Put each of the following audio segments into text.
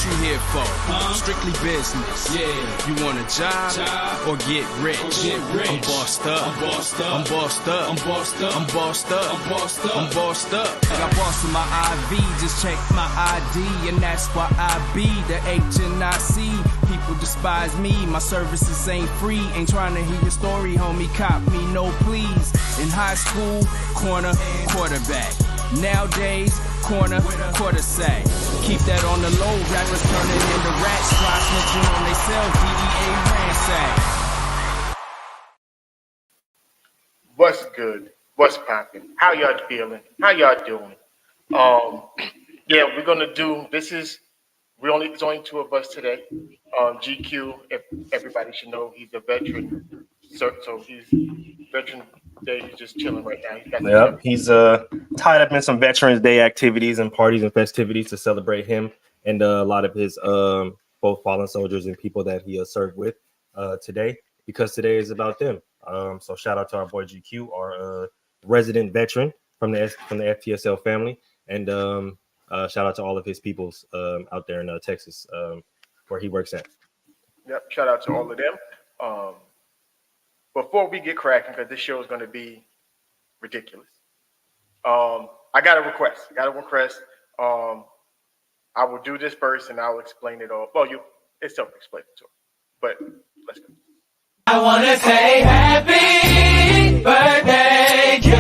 you here for? Strictly business. Yeah. You want a job or get rich? I'm bossed up. I'm bossed up. I'm bossed up. I'm bossed up. I'm bossed up. I'm bossed up. I'm bossed up. I got boss in my IV. Just check my ID, and that's why I be the H and I C. People despise me. My services ain't free. Ain't trying to hear your story, homie. Cop me, no please. In high school, corner, quarterback. Nowadays, corner, quarter sack. Keep that on the low. Rappers turning into rats. Fly snitching on they self. DEA ransack. What's good? What's popping? How y'all feeling? How y'all doing? Yeah, we're gonna do. It's only two of us today. GQ, if everybody should know, he's a veteran. So he's veteran day. He's just chilling right now. He's tied up in some Veterans Day activities and parties and festivities to celebrate him and a lot of his both fallen soldiers and people that he served with today, because today is about them. So shout out to our boy GQ, our resident veteran from the FTSL family, and shout out to all of his peoples out there in Texas where he works at. Yep, shout out to all of them. Before we get cracking, because this show is going to be ridiculous, I got a request. I will do this first, and I'll explain it all. Well, it's self-explanatory, but let's go. I want to say happy birthday to you.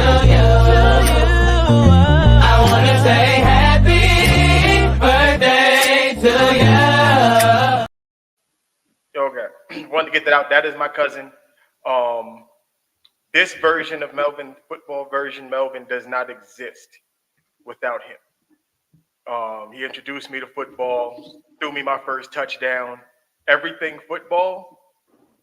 I want to say happy birthday to you. Okay, wanted to get that out. That is my cousin. This version of Melvin, football version Melvin, does not exist without him. He introduced me to football, threw me my first touchdown. Everything football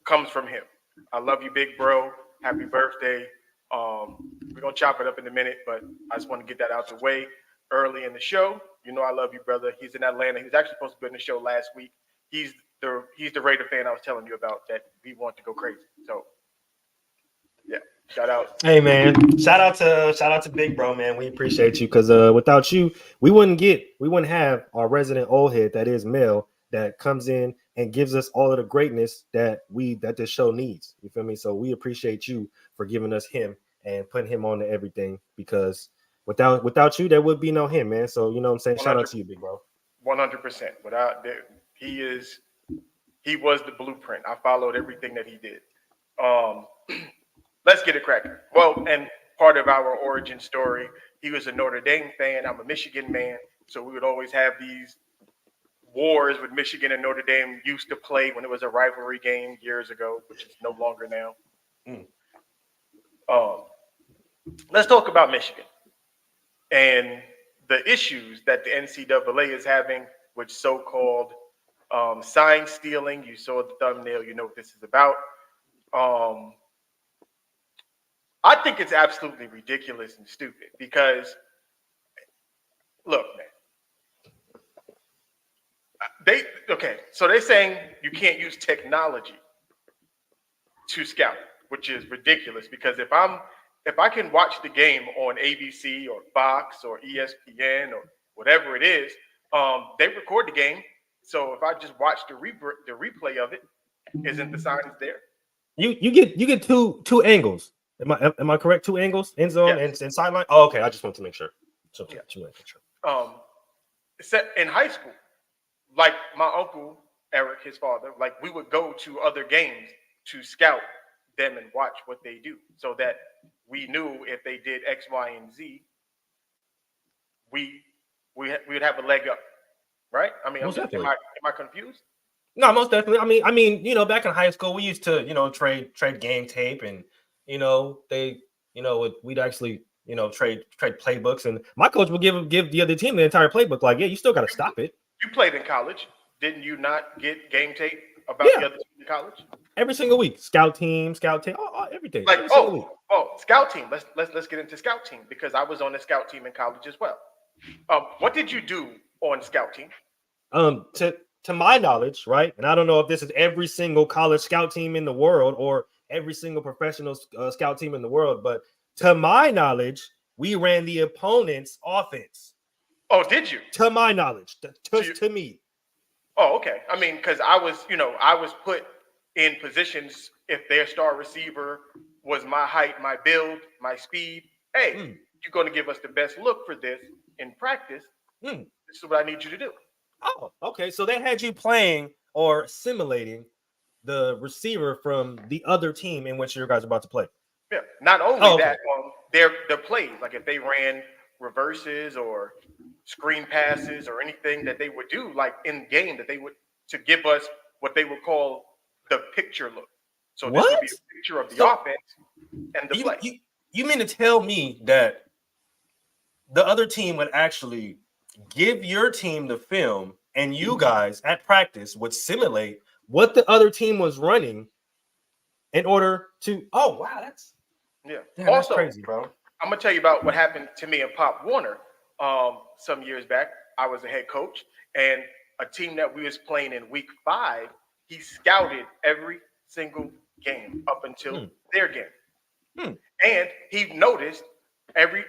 comes from him. I love you, big bro. Happy birthday. We're going to chop it up in a minute, but I just want to get that out the way early in the show. You know I love you, brother. He's in Atlanta. He was actually supposed to be in the show last week. He's the Raider fan I was telling you about that we want to go crazy. So, yeah, shout out. Hey, man, shout out to Big Bro, man. We appreciate you, because without you, we wouldn't have our resident old head that is Mel that comes in and gives us all of the greatness that this show needs. You feel me? So we appreciate you for giving us him and putting him on to everything, because without you, there would be no him, man. So you know what I'm saying? Shout out to you, Big Bro. 100%. Without he was the blueprint. I followed everything that he did. Let's get it cracking. Well, and part of our origin story, he was a Notre Dame fan. I'm a Michigan man. So we would always have these wars with Michigan and Notre Dame used to play when it was a rivalry game years ago, which is no longer now. Let's talk about Michigan and the issues that the NCAA is having with so-called sign stealing. You saw the thumbnail, you know what this is about. I think it's absolutely ridiculous and stupid because, look, man, so they're saying you can't use technology to scout, which is ridiculous, because if I can watch the game on ABC or Fox or ESPN or whatever it is, they record the game. So if I just watch the replay of it, isn't the signs there? You get two angles. Am I correct? Two angles, end zone, yes, and sideline. Oh, okay. I just want to make sure. In high school, like my uncle Eric, his father, like we would go to other games to scout them and watch what they do, so that we knew if they did X, Y, and Z, we would have a leg up, right? I mean, am I confused? No, most definitely. I mean, you know, back in high school, we used to, you know, trade game tape, and you know, we'd actually, you know, trade playbooks, and my coach would give the other team the entire playbook. Like, yeah, you still got to stop it. You played in college, didn't you? Not get game tape about the other team in college every single week. Scout team, everything. Like, scout team. Let's get into scout team, because I was on the scout team in college as well. What did you do on scout team? To my knowledge, right, and I don't know if this is every single college scout team in the world or every single professional scout team in the world, but to my knowledge, we ran the opponent's offense. Oh, did you? To my knowledge, to me. Oh, okay. I mean, because I was put in positions if their star receiver was my height, my build, my speed. Hey, you're going to give us the best look for this in practice. This is what I need you to do. Oh, okay. So they had you playing or simulating the receiver from the other team in which you guys are about to play. Yeah. Not only that, their plays, like if they ran reverses or screen passes or anything that they would do, like in game, that they would to give us what they would call the picture look. So this would be a picture of the offense and the play. You mean to tell me that the other team would actually give your team the film and you guys at practice would simulate what the other team was running in order to that's Also, crazy, bro. I'm gonna tell you about what happened to me and Pop Warner some years back. I was a head coach, and a team that we was playing in week 5, he scouted every single game up until their game. And he noticed the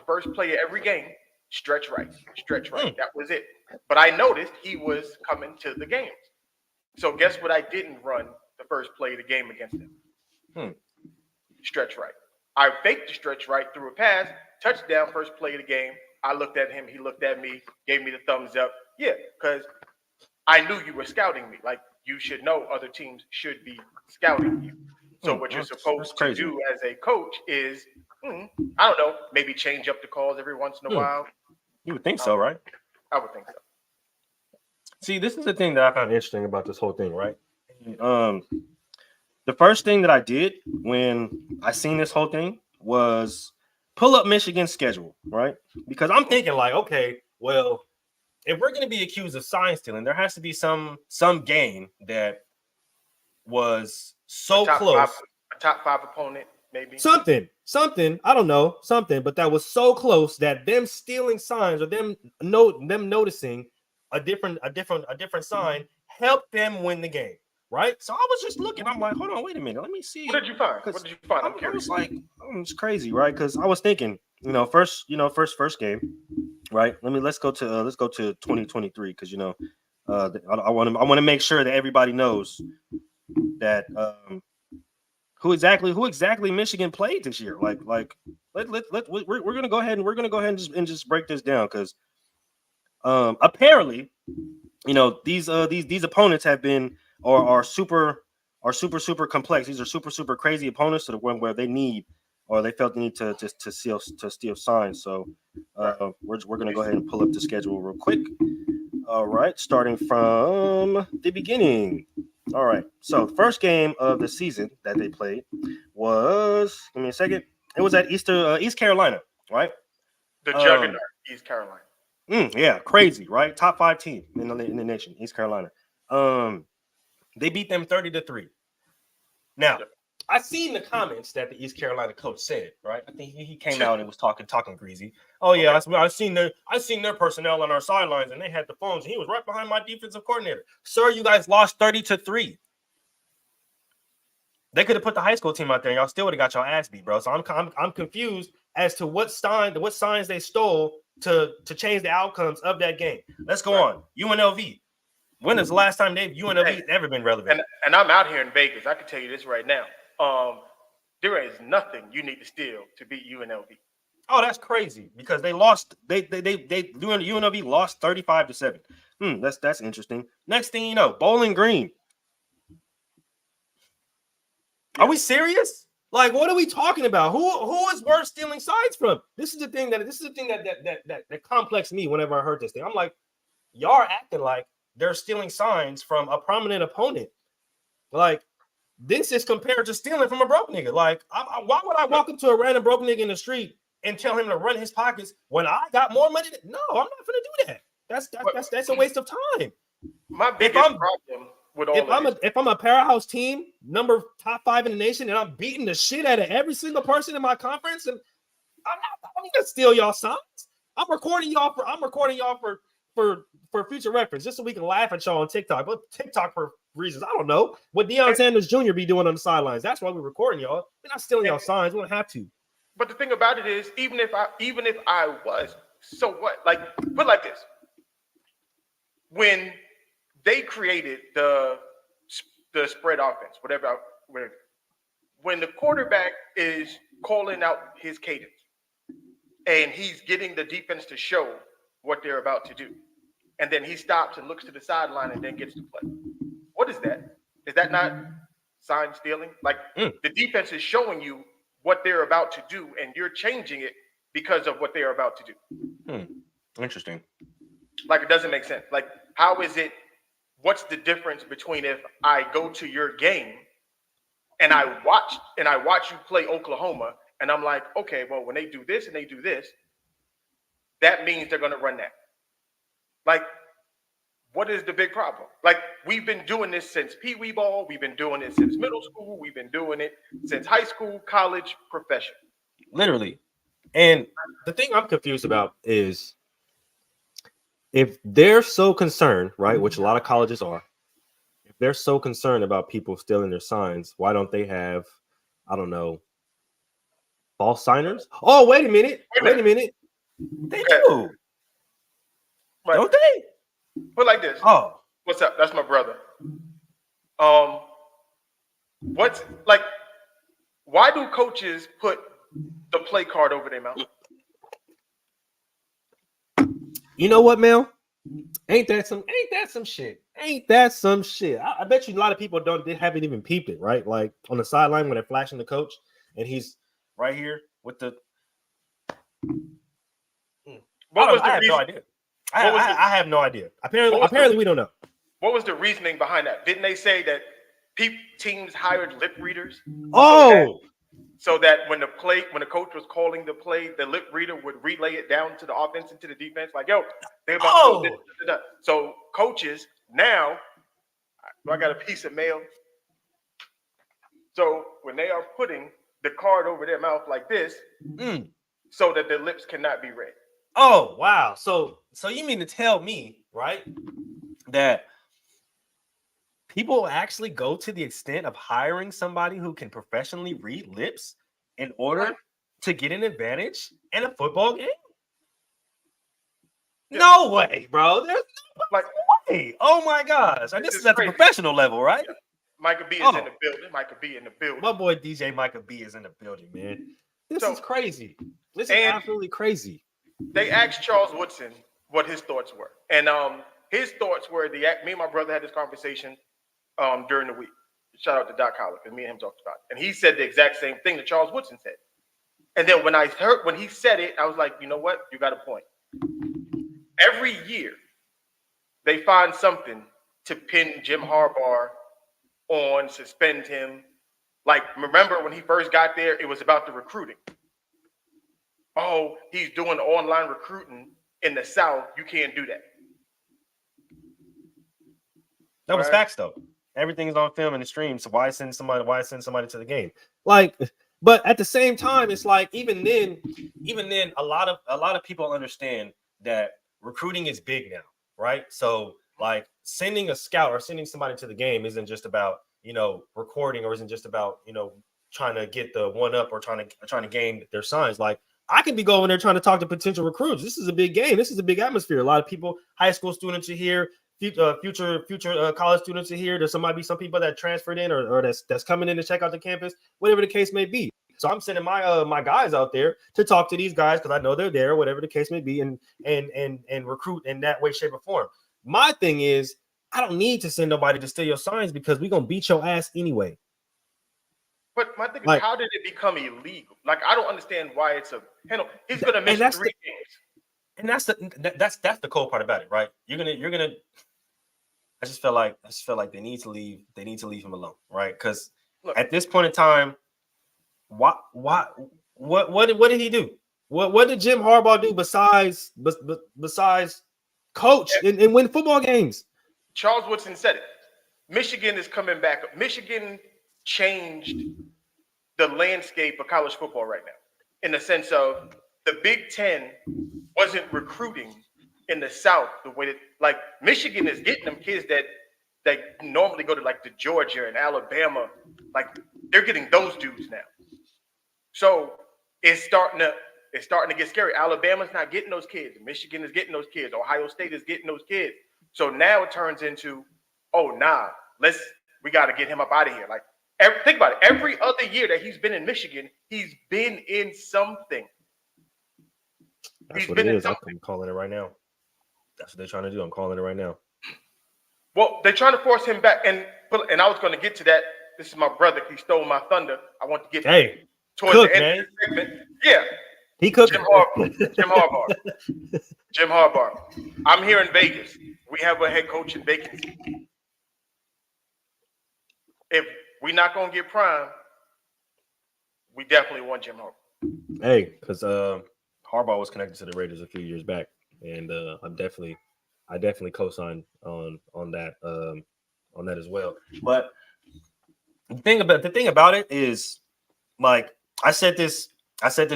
first play of every game, stretch right. That was it. But I noticed he was coming to the games. So guess what I didn't run the first play of the game against him? Stretch right. I faked the stretch right, threw a pass, touchdown, first play of the game. I looked at him, he looked at me, gave me the thumbs up. Yeah, because I knew you were scouting me. Like, you should know other teams should be scouting you. So what you're supposed to do as a coach is, I don't know, maybe change up the calls every once in a while. You would think so, right? I would think so. See, this is the thing that I found interesting about this whole thing, right? The first thing that I did when I seen this whole thing was pull up Michigan's schedule, right? Because I'm thinking like, okay, well, if we're going to be accused of sign stealing, there has to be some game that was so close. A top 5 opponent, maybe. Something, I don't know, but that was so close that them stealing signs or them noticing a different sign helped them win the game, right? So I was just looking. I'm like, hold on, wait a minute, let me see. What did you find? I'm curious. I was like, it's crazy, right? Because I was thinking, first game, right? Let's go to 2023 because I want to make sure that everybody knows that who exactly Michigan played this year. We're gonna go ahead and just break this down because apparently, these opponents have been are super complex. These are super crazy opponents to the point where they need or they felt the need to steal signs. So we're gonna go ahead and pull up the schedule real quick. All right, starting from the beginning. All right, so the first game of the season that they played was, give me a second. It was at East Carolina, right? The juggernaut, East Carolina. Yeah, crazy, right? Top 5 team in the nation, East Carolina. They beat them 30-3. Now, I seen the comments that the East Carolina coach said, right? I think he came out and was talking greasy. Oh yeah, I seen their personnel on our sidelines, and they had the phones, and he was right behind my defensive coordinator. Sir, you guys lost 30-3. They could have put the high school team out there, and y'all still would have got your ass beat, bro. So I'm confused as to what signs they stole to change the outcomes of that game. Let's go on. UNLV. When is the last time UNLV ever been relevant? And I'm out here in Vegas. I can tell you this right now. There is nothing you need to steal to beat UNLV. Oh, that's crazy because they lost. UNLV lost 35-7. That's interesting. Next thing you know, Bowling Green. Are we serious? Like, what are we talking about? Who is worth stealing sides from? This is the thing that complexed me whenever I heard this thing. I'm like, y'all are acting like they're stealing signs from a prominent opponent. Like, this is compared to stealing from a broke nigga. Like, why would I walk up to a random broke nigga in the street and tell him to run his pockets when I got more money? No, I'm not gonna do that. That's a waste of time. My biggest problem with all if I'm a powerhouse team, top 5 in the nation, and I'm beating the shit out of every single person in my conference, and I don't need to steal y'all signs. I'm recording y'all for future reference, just so we can laugh at y'all on TikTok. But TikTok for reasons, I don't know. What Deion Sanders Jr. be doing on the sidelines. That's why we're recording y'all. We're not stealing y'all signs. We don't have to. But the thing about it is, even if I was, so what? Like, put it like this. When they created the spread offense, whatever. When the quarterback is calling out his cadence and he's getting the defense to show what they're about to do, and then he stops and looks to the sideline and then gets to play. What is that? Is that not sign stealing? Like the defense is showing you what they're about to do, and you're changing it because of what they are about to do. Interesting. Like, it doesn't make sense. Like, how is it? What's the difference between if I go to your game and I watch you play Oklahoma, and I'm like, okay, well, when they do this and they do this, that means they're going to run that. Like, what is the big problem? Like, we've been doing this since Pee Wee ball. We've been doing it since middle school. We've been doing it since high school, college, profession. Literally. And the thing I'm confused about is if they're so concerned, right, which a lot of colleges are, if they're so concerned about people stealing their signs, why don't they have, I don't know, false signers? Oh, wait a minute. They do. Right. Don't they? Put like this. Oh. What's up? That's my brother. What's like, why do coaches put the play card over their mouth? You know what, Mel? Ain't that some shit? Ain't that some shit? I bet you a lot of people haven't even peeped it, right? Like on the sideline when they're flashing the coach and he's right here with the I have no idea. I have no idea. Apparently we don't know. What was the reasoning behind that? Didn't they say that teams hired lip readers? Oh, so that when the coach was calling the play, the lip reader would relay it down to the offense and to the defense, like, yo, they're about to do this. So coaches now, I got a piece of mail. So when they are putting the card over their mouth like this, so that their lips cannot be read. Oh, wow. So you mean to tell me, right, that people actually go to the extent of hiring somebody who can professionally read lips in order to get an advantage in a football game? Yeah. No way, bro. There's no way. Oh my gosh. This is at the professional level, right? Yeah. Micah B is in the building. My boy DJ Micah B is in the building, man. This is crazy. This is absolutely crazy. They asked Charles Woodson what his thoughts were. And his thoughts were me and my brother had this conversation during the week. Shout out to Doc Hollick, because me and him talked about it. And he said the exact same thing that Charles Woodson said. And then when he said it, I was like, you know what? You got a point. Every year, they find something to pin Jim Harbaugh on, suspend him. Like, remember when he first got there, it was about the recruiting. Oh, he's doing online recruiting in the South. You can't do that. That was facts, though. Everything is on film and the stream. So why send somebody to the game? Like, but at the same time, it's like even then, a lot of people understand that recruiting is big now, right? So like sending a scout or sending somebody to the game isn't just about, recording, or isn't just about, trying to get the one up or trying to gain their signs. Like, I can be going there trying to talk to potential recruits. This is a big game. This is a big atmosphere. A lot of people, high school students are here. Future college students are here. There's some people that transferred in or that's coming in to check out the campus, whatever the case may be. So I'm sending my guys out there to talk to these guys because I know they're there, whatever the case may be, and recruit in that way, shape, or form. My thing is, I don't need to send nobody to steal your signs because we're gonna beat your ass anyway. But my thing is, how did it become illegal? Like, I don't understand why it's he's gonna miss 3 games. And that's the cool part about it, right? You're gonna. I just feel like they need to leave. They need to leave him alone, right? Because at this point in time, what did he do? What did Jim Harbaugh do besides coach and win football games? Charles Woodson said it. Michigan is coming back. Michigan changed the landscape of college football right now, in the sense of the Big Ten wasn't recruiting in the South the way that, like, Michigan is getting them kids that normally go to like the Georgia and Alabama, like they're getting those dudes now. So it's starting to get scary. Alabama's not getting those kids. Michigan is getting those kids. Ohio State is getting those kids. So now it turns into oh, nah, we got to get him up out of here. Like, think about it. Every other year that he's been in Michigan, he's been in something. That's what it is. I'm calling it right now. That's what they're trying to do. I'm calling it right now. Well, they're trying to force him back. And I was going to get to that. This is my brother. He stole my thunder. I want to get towards the end of the segment. Yeah. He cooked. Jim Harbaugh. Jim Harbaugh. I'm here in Vegas. We have a head coach in vacancy. If we're not going to get Prime, we definitely want Jim Harbaugh. Hey, because Harbaugh was connected to the Raiders a few years back, and I definitely co-sign on that as well. But the thing about it is, like I said this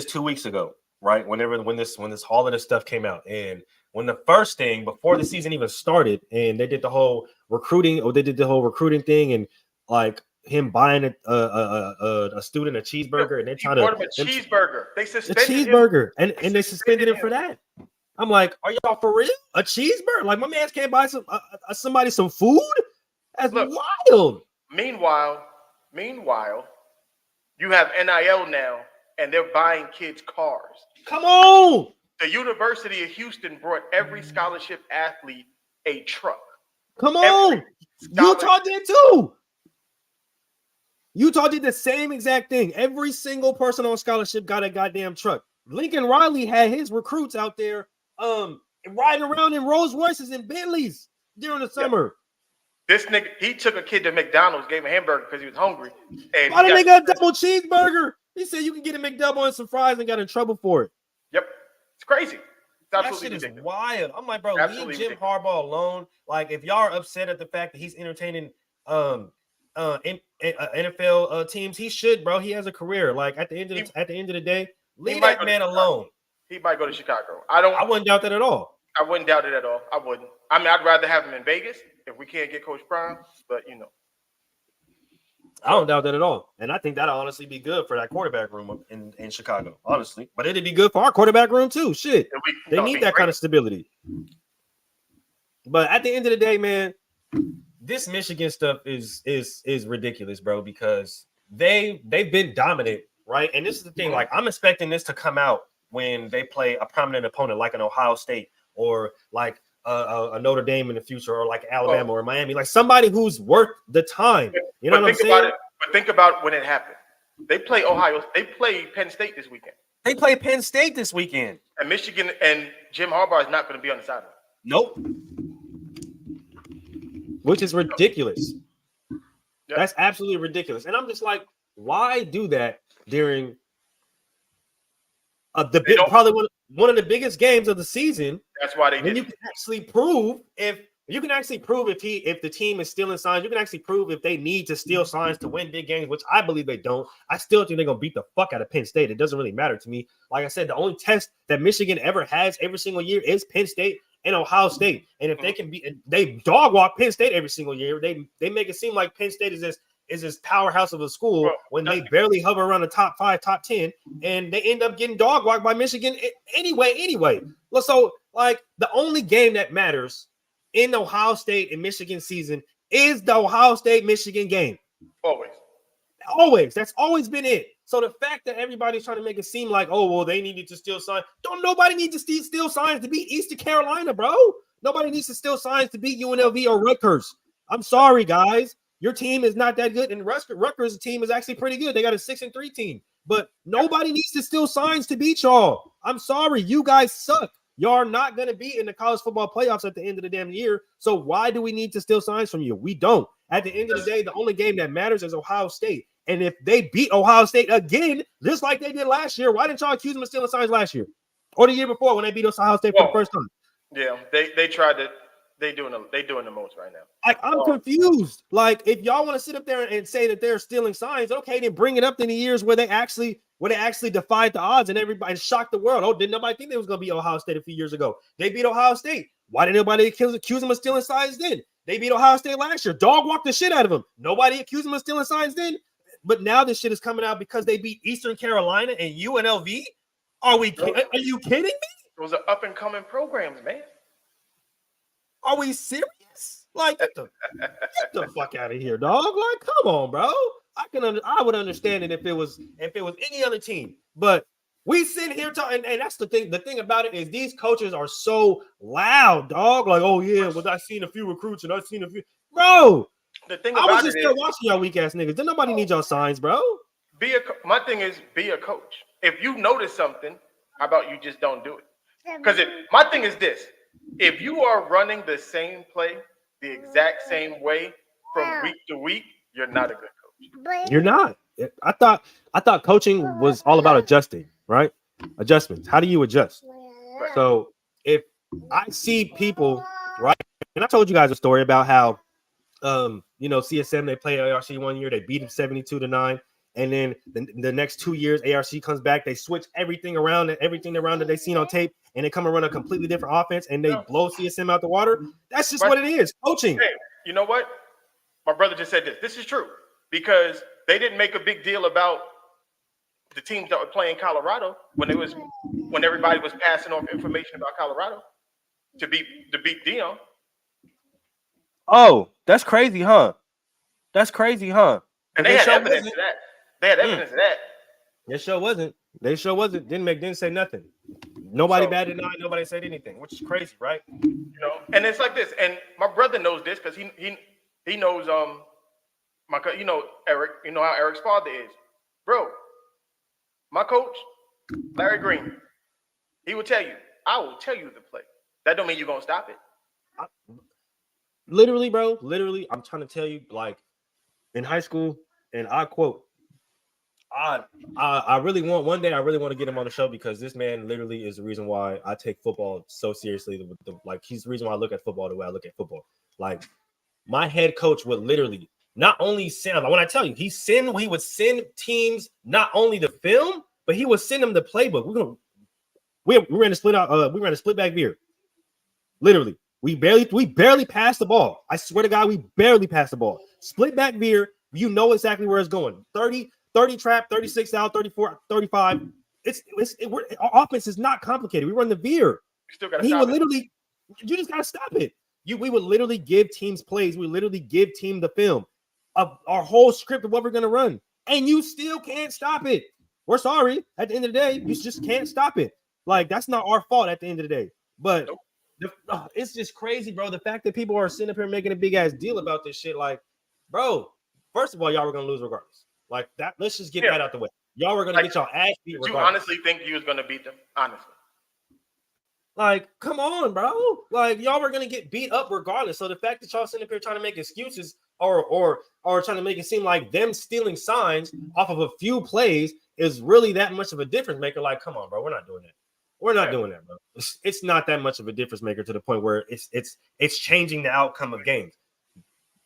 2 weeks ago, right? When all of this stuff came out, and when the first thing before the season even started, and they did the whole recruiting thing, and like him buying a student a cheeseburger, and they're trying to cheeseburger. They suspended a cheeseburger, and they suspended him for that. I'm like, are y'all for real? A cheeseburger? Like my man can't buy somebody some food? That's wild. Meanwhile, you have NIL now, and they're buying kids cars. Come on. The University of Houston brought every scholarship athlete a truck. Come on. Utah did too. Utah did the same exact thing. Every single person on scholarship got a goddamn truck. Lincoln Riley had his recruits out there riding around in Rolls Royces and Bentleys during the summer. This nigga, he took a kid to McDonald's, gave him a hamburger because he was hungry. And why did they got a double cheeseburger? He said you can get a McDouble and some fries and got in trouble for it. Yep. It's crazy. That shit is wild. I'm like, bro, leave Jim Harbaugh alone. Like, if y'all are upset at the fact that he's entertaining NFL teams, he should, bro. He has a career. Like at the end of the day, leave that man alone. He might go to Chicago. I wouldn't doubt that at all. I wouldn't doubt it at all. I wouldn't. I mean, I'd rather have him in Vegas if we can't get Coach Prime, but you know. I don't doubt that at all. And I think that'll honestly be good for that quarterback room in Chicago, honestly. But it'd be good for our quarterback room too. Shit. They need that kind of stability. But at the end of the day, man, this Michigan stuff is ridiculous, bro, because they've been dominant, right? And this is the thing, like I'm expecting this to come out when they play a prominent opponent like an Ohio State or like a Notre Dame in the future, or like Alabama or Miami, like somebody who's worth the time. You know what I'm saying? But think about when it happened. They play Penn State this weekend. They play Penn State this weekend. And Michigan and Jim Harbaugh is not going to be on the sideline. Nope. Which is ridiculous. Yep. That's absolutely ridiculous. And I'm just like, why do that during probably one of the biggest games of the season? That's why they did. You can actually prove if the team is stealing signs. You can actually prove if they need to steal signs to win big games, which I believe they don't. I still think they're gonna beat the fuck out of Penn State. It doesn't really matter to me. Like I said, the only test that Michigan ever has every single year is Penn State and Ohio State. And if they dog walk Penn State every single year. They make it seem like Penn State is this powerhouse of a school when they barely hover around the top 5, top 10, and they end up getting dog walked by Michigan anyway. So like the only game that matters in the Ohio State and Michigan season is the Ohio State Michigan game. Always. That's always been it. So the fact that everybody's trying to make it seem like, oh, well, they needed to steal signs. Nobody needs to steal signs to beat Eastern Carolina, bro. Nobody needs to steal signs to beat UNLV or Rutgers. I'm sorry, guys. Your team is not that good. And Rutgers' team is actually pretty good. They got a 6-3 team. But nobody needs to steal signs to beat y'all. I'm sorry. You guys suck. Y'all are not going to be in the college football playoffs at the end of the damn year. So why do we need to steal signs from you? We don't. At the end of the day, the only game that matters is Ohio State. And if they beat Ohio State again, just like they did last year, why didn't y'all accuse them of stealing signs last year? Or the year before when they beat Ohio State for the first time? Yeah, they tried to. They doing the most right now. Like, I'm confused. Like, if y'all want to sit up there and say that they're stealing signs, okay, then bring it up in the years where they actually defied the odds and everybody shocked the world. Oh, didn't nobody think they was going to beat Ohio State a few years ago? They beat Ohio State. Why didn't nobody accuse them of stealing signs then? They beat Ohio State last year. Dog walked the shit out of them. Nobody accused them of stealing signs then. But now this shit is coming out because they beat Eastern Carolina and UNLV. Are you kidding me? Those are up and coming programs, man. Are we serious? Like, get the fuck out of here, dog. Like, come on, bro. I would understand it if it was any other team, but we sit here talking, and that's the thing. The thing about it is these coaches are so loud, dog. Like, oh yeah, well, I've seen a few recruits and I've seen a few, bro. The thing I about was just it still is, watching y'all weak ass niggas. Then nobody need y'all signs, bro. my thing is be a coach. If you notice something, how about you just don't do it? Because my thing is this: if you are running the same play the exact same way from week to week, you're not a good coach. You're not. I thought coaching was all about adjusting, right? Adjustments. How do you adjust? Right. So if I see people, right, and I told you guys a story about how CSM, they play ARC one year, they beat them 72-9, and then the next 2 years ARC comes back, they switch everything around that they seen on tape, and they come and run a completely different offense, and they blow CSM out the water. That's just what it is, coaching. Hey, you know what? My brother just said this. This is true because they didn't make a big deal about the teams that were playing Colorado when everybody was passing off information about Colorado to beat Dion. Oh, that's crazy, huh? That's crazy, huh? And they had evidence of that. They had evidence of that. They sure wasn't. Didn't say nothing. Nobody batted an eye. Nobody said anything, which is crazy, right? And it's like this. And my brother knows this because he knows Eric. You know how Eric's father is, bro. My coach, Larry Green, he will tell you, I will tell you the play. That don't mean you're gonna stop it. Literally, bro. Literally, I'm trying to tell you, like in high school, and I quote, I really want one day. I really want to get him on the show because this man literally is the reason why I take football so seriously. Like he's the reason why I look at football the way I look at football. Like my head coach would literally not only send. When I tell you, he would send teams not only the film, but he would send them the playbook. We ran a split out. We ran a split back veer. Literally, we barely passed the ball. I swear to God, we barely passed the ball. Split back veer. You know exactly where it's going. 30 trap, 36 out, 34, 35. Our offense is not complicated. We run the veer. He would literally, you just gotta stop it. We would literally give teams plays. We literally give team the film of our whole script of what we're gonna run, and you still can't stop it. We're sorry. At the end of the day, you just can't stop it. Like that's not our fault at the end of the day. But it's just crazy, bro. The fact that people are sitting up here making a big ass deal about this shit, like, bro. First of all, y'all were gonna lose regardless. Like that. Let's just get that out the way. Y'all were gonna get y'all ass beat regardless. You honestly think you was gonna beat them? Honestly. Like, come on, bro. Like, y'all were gonna get beat up regardless. So the fact that y'all sitting up here trying to make excuses or trying to make it seem like them stealing signs off of a few plays is really that much of a difference maker. Like, come on, bro. We're not doing that. We're not doing that, bro. It's not that much of a difference maker to the point where it's changing the outcome of games.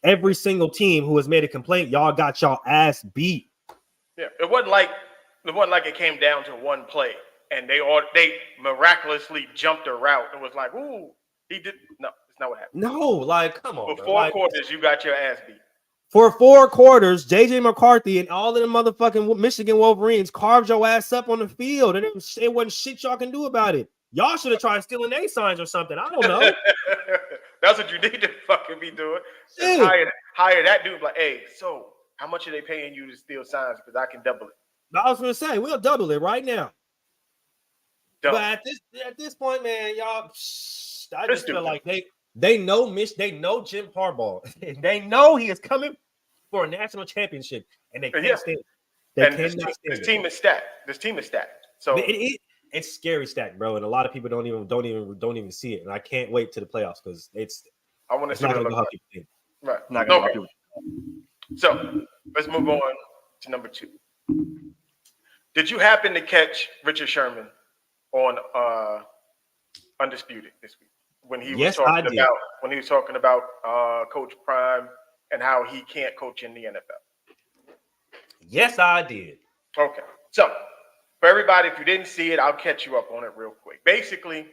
Every single team who has made a complaint, y'all got y'all ass beat. Yeah, it wasn't like it came down to one play and they miraculously jumped a route and was like, ooh, he did. No, it's not what happened. No, like, come on. For four quarters, you got your ass beat. For 4 quarters, JJ McCarthy and all of the motherfucking Michigan Wolverines carved your ass up on the field, and it wasn't shit y'all can do about it. Y'all should have tried stealing their signs or something. I don't know. That's what you need to fucking be doing. Hire that dude. Like, hey, so how much are they paying you to steal signs? Because I can double it. I was gonna say we'll double it right now. Double. But at this point, man, y'all, I just feel like they know Jim Harbaugh. They know he is coming for a national championship, and they can't stand it. This team is stacked. So it's scary stacked, bro, and a lot of people don't even see it. And I can't wait to the playoffs because I want to see not gonna it. go how people think. Right. Not gonna go. So let's move on to number 2. Did you happen to catch Richard Sherman on Undisputed this week when he was talking about Coach Prime and how he can't coach in the NFL? Yes, I did. Okay, so for everybody, if you didn't see it, I'll catch you up on it real quick. Basically,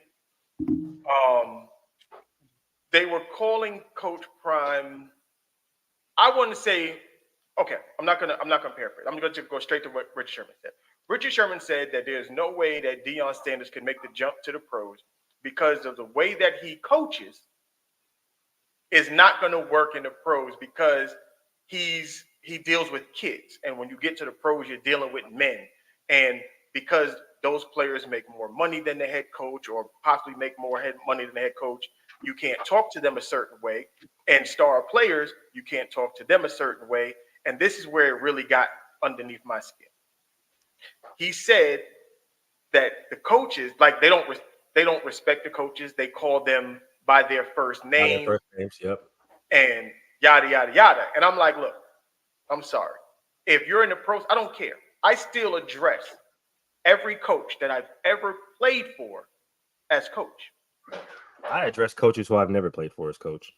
they were calling Coach Prime. I want to say, okay, I'm not gonna paraphrase. I'm gonna just go straight to what Richard Sherman said. Richard Sherman said that there's no way that Deion Sanders could make the jump to the pros because of the way that he coaches is not going to work in the pros because he deals with kids. And when you get to the pros, you're dealing with men. And because those players make more money than the head coach or possibly make more money than the head coach, you can't talk to them a certain way. And star players, you can't talk to them a certain way. And this is where it really got underneath my skin. He said that the coaches, like they don't respect the coaches. They call them by their first name. By their first names, yep. And yada, yada, yada. And I'm like, look, I'm sorry. If you're in the pros, I don't care. I still address every coach that I've ever played for as coach. I address coaches who I've never played for as coach.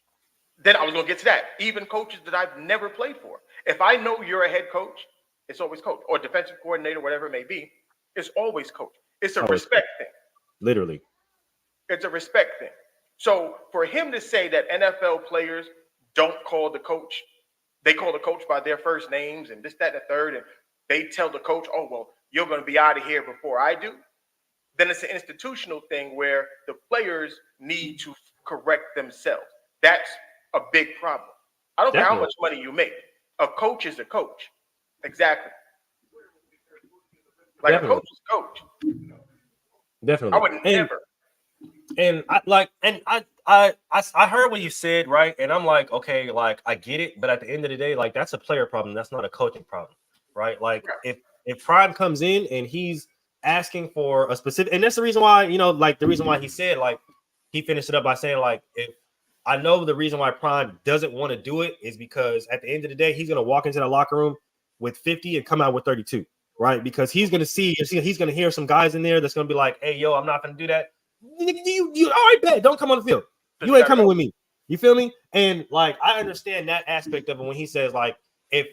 Then I was going to get to that. Even coaches that I've never played for. If I know you're a head coach, it's always coach. Or defensive coordinator, whatever it may be, it's always coach. It's a respect thing. Literally. It's a respect thing. So for him to say that NFL players don't call the coach, they call the coach by their first names and this, that, and the third, and they tell the coach, oh, well, you're going to be out of here before I do, then it's an institutional thing where the players need to correct themselves. That's a big problem. I don't care how much money you make. A coach is a coach. Exactly. Like a coach is a coach. Definitely. I would never. And I heard what you said, right? And I'm like, okay, like I get it, but at the end of the day, like that's a player problem. That's not a coaching problem, right? Like if Prime comes in and he's asking for a specific, and that's the reason why, like the reason why he said, like he finished it up by saying, like, if I know the reason why Prime doesn't want to do it is because at the end of the day, he's gonna walk into the locker room with 50 and come out with 32, right? Because he's gonna he's gonna hear some guys in there that's gonna be like, hey, yo, I'm not gonna do that. You all right, bet. Don't come on the field. You ain't coming with me. You feel me? And like I understand that aspect of it when he says, like, if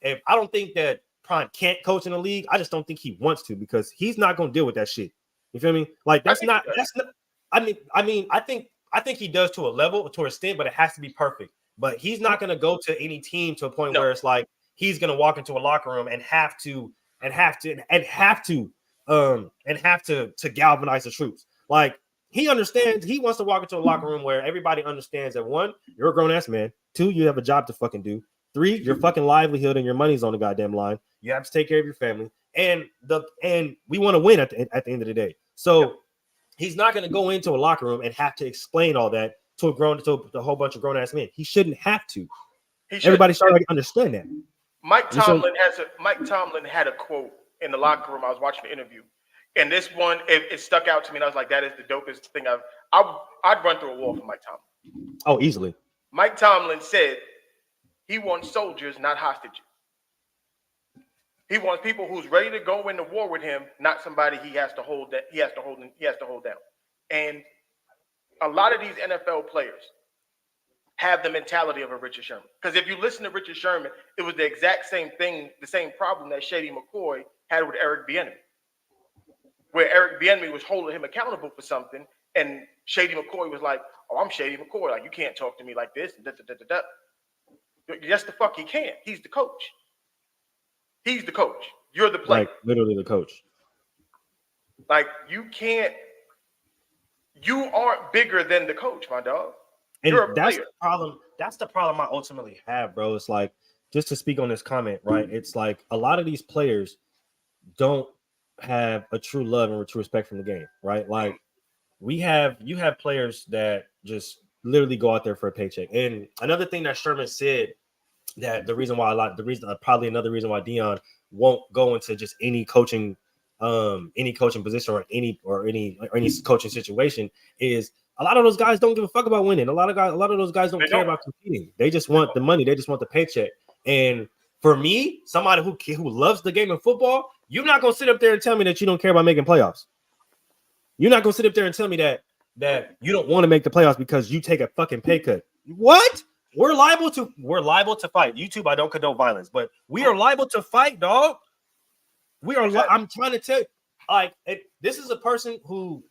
I don't think that Prime can't coach in the league, I just don't think he wants to because he's not gonna deal with that shit. You feel me? Like that's not. I think he does to a level, to an extent, but it has to be perfect. But he's not gonna go to any team to a point where it's like he's gonna walk into a locker room and have to galvanize the troops. Like he understands, he wants to walk into a locker room where everybody understands that 1, you're a grown-ass man, 2, you have a job to fucking do, 3, your fucking livelihood and your money's on the goddamn line. You have to take care of your family, and we want to win at the end of the day. So he's not going to go into a locker room and have to explain all that to a whole bunch of grown-ass men. He shouldn't have to. Everybody started to understand that. Mike Tomlin had a quote in the locker room. I was watching the interview, and this one it stuck out to me, and I was like, "That is the dopest thing I'd run through a wall for Mike Tomlin." Oh, easily. Mike Tomlin said he wants soldiers, not hostages. He wants people who's ready to go into war with him, not somebody he has to hold down. And a lot of these NFL players have the mentality of a Richard Sherman. Because if you listen to Richard Sherman, it was the exact same thing, the same problem that Shady McCoy had with Eric Bieniemy, where Eric Bieniemy was holding him accountable for something, and Shady McCoy was like, "Oh, I'm Shady McCoy. Like, you can't talk to me like this." Yes, the fuck he can't. He's the coach. He's the coach. You're the player. Like literally the coach. Like you can't. You aren't bigger than the coach, my dog. And that's the problem. That's the problem I ultimately have, bro. It's like, just to speak on this comment, right? It's like a lot of these players don't have a true love and a true respect from the game, right? Like you have players that just literally go out there for a paycheck. And another thing that Sherman said, that probably another reason why Deion won't go into just any coaching position or any coaching situation is a lot of those guys don't give a fuck about winning. A lot of those guys don't care about competing. They just want the money. They just want the paycheck. And for me, somebody who loves the game of football, you're not gonna sit up there and tell me that you don't care about making playoffs. You're not gonna sit up there and tell me that you don't want to make the playoffs because you take a fucking pay cut. What? We're liable to fight. YouTube, I don't condone violence, but we are liable to fight, dog. I'm trying to tell you, like, this is a person who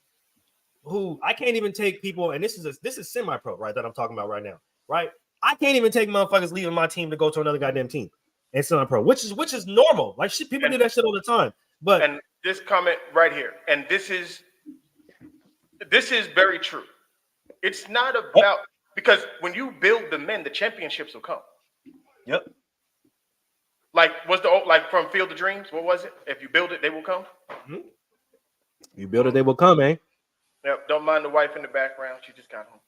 I can't even take people, and this is semi-pro, right, that I'm talking about right now, right? I can't even take motherfuckers leaving my team to go to another goddamn team and semi-pro, which is normal. Like, shit, people do that shit all the time. And this comment right here, and this is very true. It's not about Because when you build the men, the championships will come. Yep. Like, from Field of Dreams? What was it? If you build it, they will come. Mm-hmm. You build it, they will come, man. Yep. Don't mind the wife in the background. She just got home.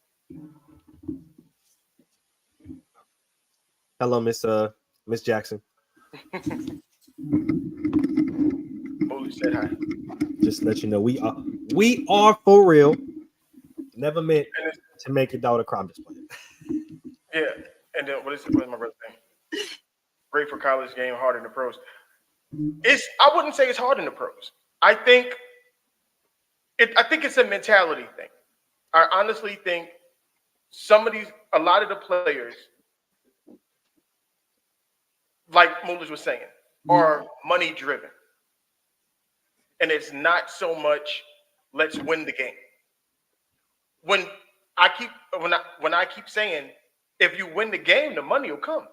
Hello, Miss Jackson. Bully said hi. Just let you know we are for real. Never meant to make your daughter cry. I'm just playing. Yeah. And then what is my brother saying? Great for college game, hard in the pros. I wouldn't say it's hard in the pros. I think it's a mentality thing. I honestly think a lot of the players, like Mullers was saying, are money driven. And it's not so much let's win the game. When I keep saying, if you win the game, the money will come.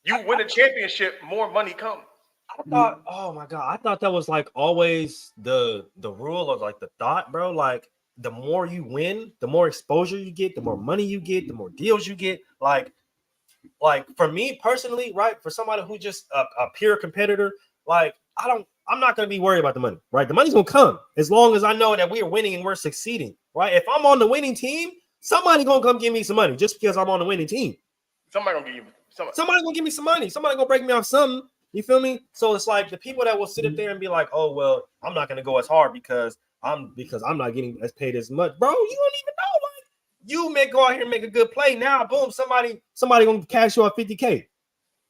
You win a championship, more money comes. I thought, oh my God, I thought that was like always the rule of like the thought, bro. Like the more you win, the more exposure you get, the more money you get, the more deals you get. Like for me personally, right? For somebody who just a pure competitor, like I'm not gonna be worried about the money, right? The money's gonna come as long as I know that we are winning and we're succeeding, right? If I'm on the winning team, somebody gonna come give me some money just because I'm on the winning team. Somebody gonna give you somebody gonna give me some money. Somebody gonna break me off something. You feel me? So it's like the people that will sit up there and be like, "Oh well, I'm not gonna go as hard because I'm not getting as paid as much, bro." You don't even know. Like you may go out here and make a good play. Now, boom, somebody gonna cash you out $50K.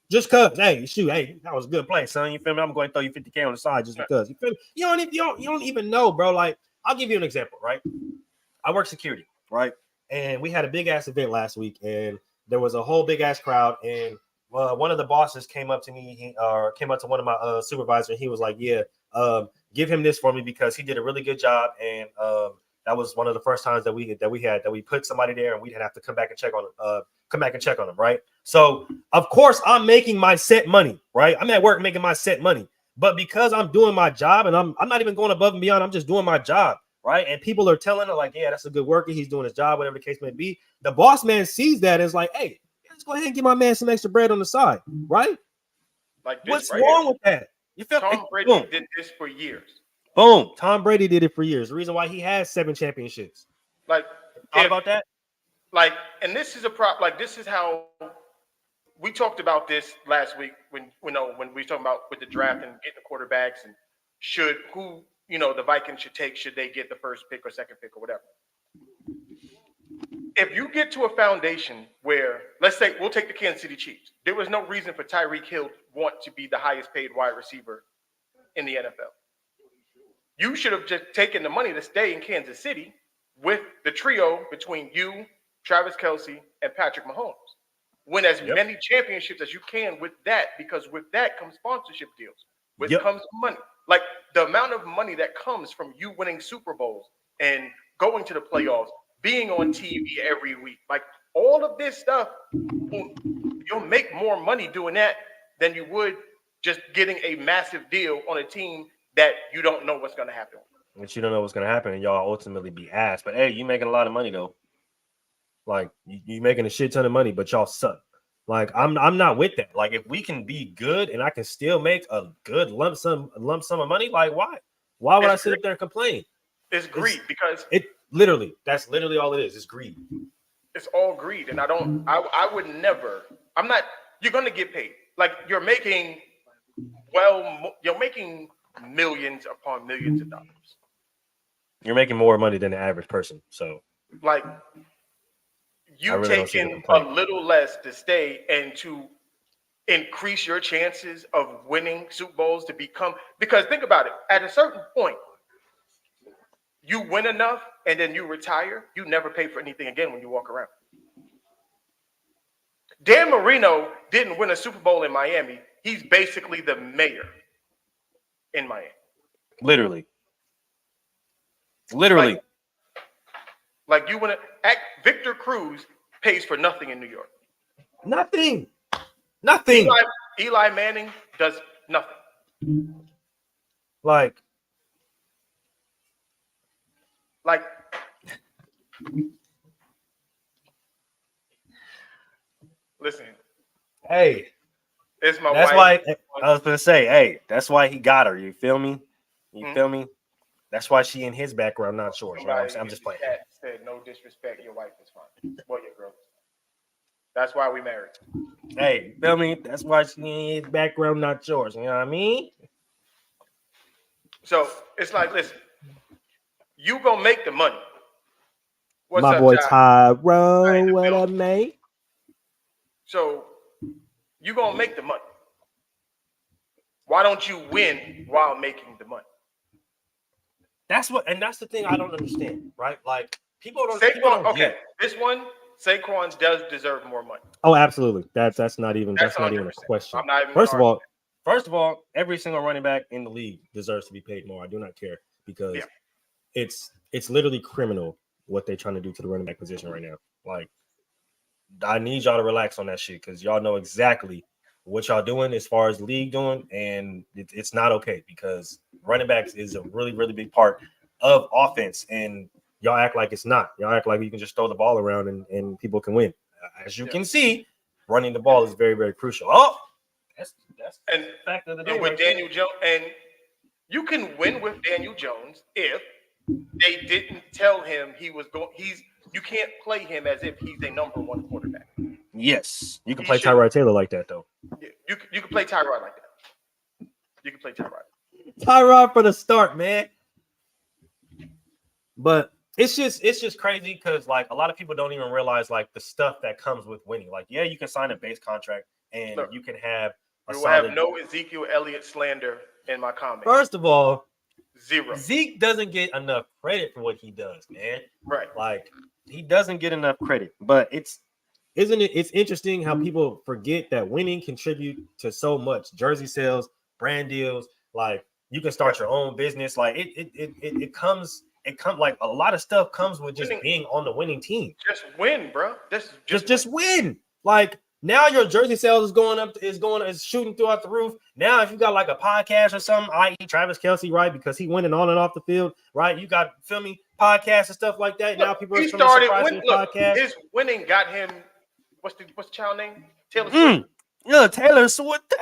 Just cause, hey, shoot, hey, that was a good play, son. You feel me? I'm going to throw you $50K on the side just because. You feel me? You don't even know, bro. Like, I'll give you an example, right? I work security, right? And we had a big ass event last week, and there was a whole big ass crowd. And one of the bosses came up to me, came up to one of my supervisors, and he was like, "Yeah, give him this for me because he did a really good job." And that was one of the first times that we put somebody there, and we didn't have to come back and check on them, right? So of course I'm making my set money, right? I'm at work making my set money, but because I'm doing my job and I'm not even going above and beyond, I'm just doing my job, right? And people are telling her like, yeah, that's a good worker. He's doing his job, whatever the case may be. The boss man sees that and is like, hey, let's go ahead and give my man some extra bread on the side, right? Like this. What's right wrong here. with that? You feel Tom Brady did this for years. Boom. Tom Brady did it for years. The reason why he has 7 championships. Like, thought about that? Like, and this is this is how we talked about this last week when we were talking about with the draft and getting the quarterbacks and the Vikings should take, should they get the first pick or second pick or whatever. If you get to a foundation where, let's say, we'll take the Kansas City Chiefs. There was no reason for Tyreek Hill to want to be the highest paid wide receiver in the NFL. You should have just taken the money to stay in Kansas City with the trio between you, Travis Kelce, and Patrick Mahomes. Win as many championships as you can with that, because with that comes sponsorship deals. With comes money. Like the amount of money that comes from you winning Super Bowls and going to the playoffs, being on TV every week. Like all of this stuff, you'll make more money doing that than you would just getting a massive deal on a team that you don't know what's going to happen. But you don't know what's going to happen, and y'all ultimately be ass. But hey, you making a lot of money though. Like you making a shit ton of money, but y'all suck. Like I'm not with that. Like if we can be good and I can still make a good lump sum of money, like why would I sit up there and complain? It's greed because that's literally all it is. It's greed. It's all greed, and I would never. I'm not. You're gonna get paid. Like you're making millions upon millions of dollars. You're making more money than the average person. So like you taking a little less to stay and to increase your chances of winning Super Bowls to become, because think about it, at a certain point, you win enough and then you retire, you never pay for anything again when you walk around. Dan Marino didn't win a Super Bowl in Miami. He's basically the mayor in Miami. Literally. Like you want to act. Victor Cruz pays for nothing in New York. Nothing. Eli Manning does nothing. Hey, It's my that's wife. why I was gonna say, hey, that's why he got her. You feel me? You feel me? That's why she in his background, not yours. You know what I'm saying? I'm just playing. Chat said no disrespect. Your wife is fine. Well, your girl. That's why we married. Hey, you feel me? That's why she in his background, not yours. You know what I mean? So it's like, listen, you gonna make the money. What's My up, boy Ty? Tyrone, what up, mate? So you gonna make the money. Why don't you win while making the money? That's the thing I don't understand, right? Like people don't Okay, get. this one, Saquon does deserve more money. Oh, absolutely. That's not even a question. I'm not even First of all, every single running back in the league deserves to be paid more. I do not care because it's literally criminal what they're trying to do to the running back position right now. Like, I need y'all to relax on that shit because y'all know exactly what y'all doing as far as the league doing, and it's not okay because running backs is a really, really big part of offense, and y'all act like it's not. Y'all act like you can just throw the ball around and people can win. As you can see, running the ball is very, very crucial. Oh, that's and the fact of the day. And with right Daniel Jones, and you can win with Daniel Jones if they didn't tell him he was going. You can't play him as if he's a number one quarterback. Yes, you can play Tyrod Taylor like that though. You can play Tyrod like that. You can play Tyrod. Tyrod for the start, man. But it's just crazy because like a lot of people don't even realize like the stuff that comes with winning. Like, yeah, you can sign a base contract and you can have a you will solid. have no Ezekiel Elliott slander in my comments. First of all, zero. Zeke doesn't get enough credit for what he does, man. Right. Like he doesn't get enough credit. But it's interesting how people forget that winning contribute to so much. Jersey sales, brand deals, like you can start your own business. Like it comes like a lot of stuff comes with just being on the winning team. Just win, bro. Just win. Like now your jersey sales is shooting throughout the roof. Now if you got like a podcast or something, i.e. Travis Kelce, right? Because he winning on and off the field, right? You got podcasts and stuff like that. Now people are surprising podcast. His winning got him. What's the child name? Taylor Swift. Yeah, Taylor Swift.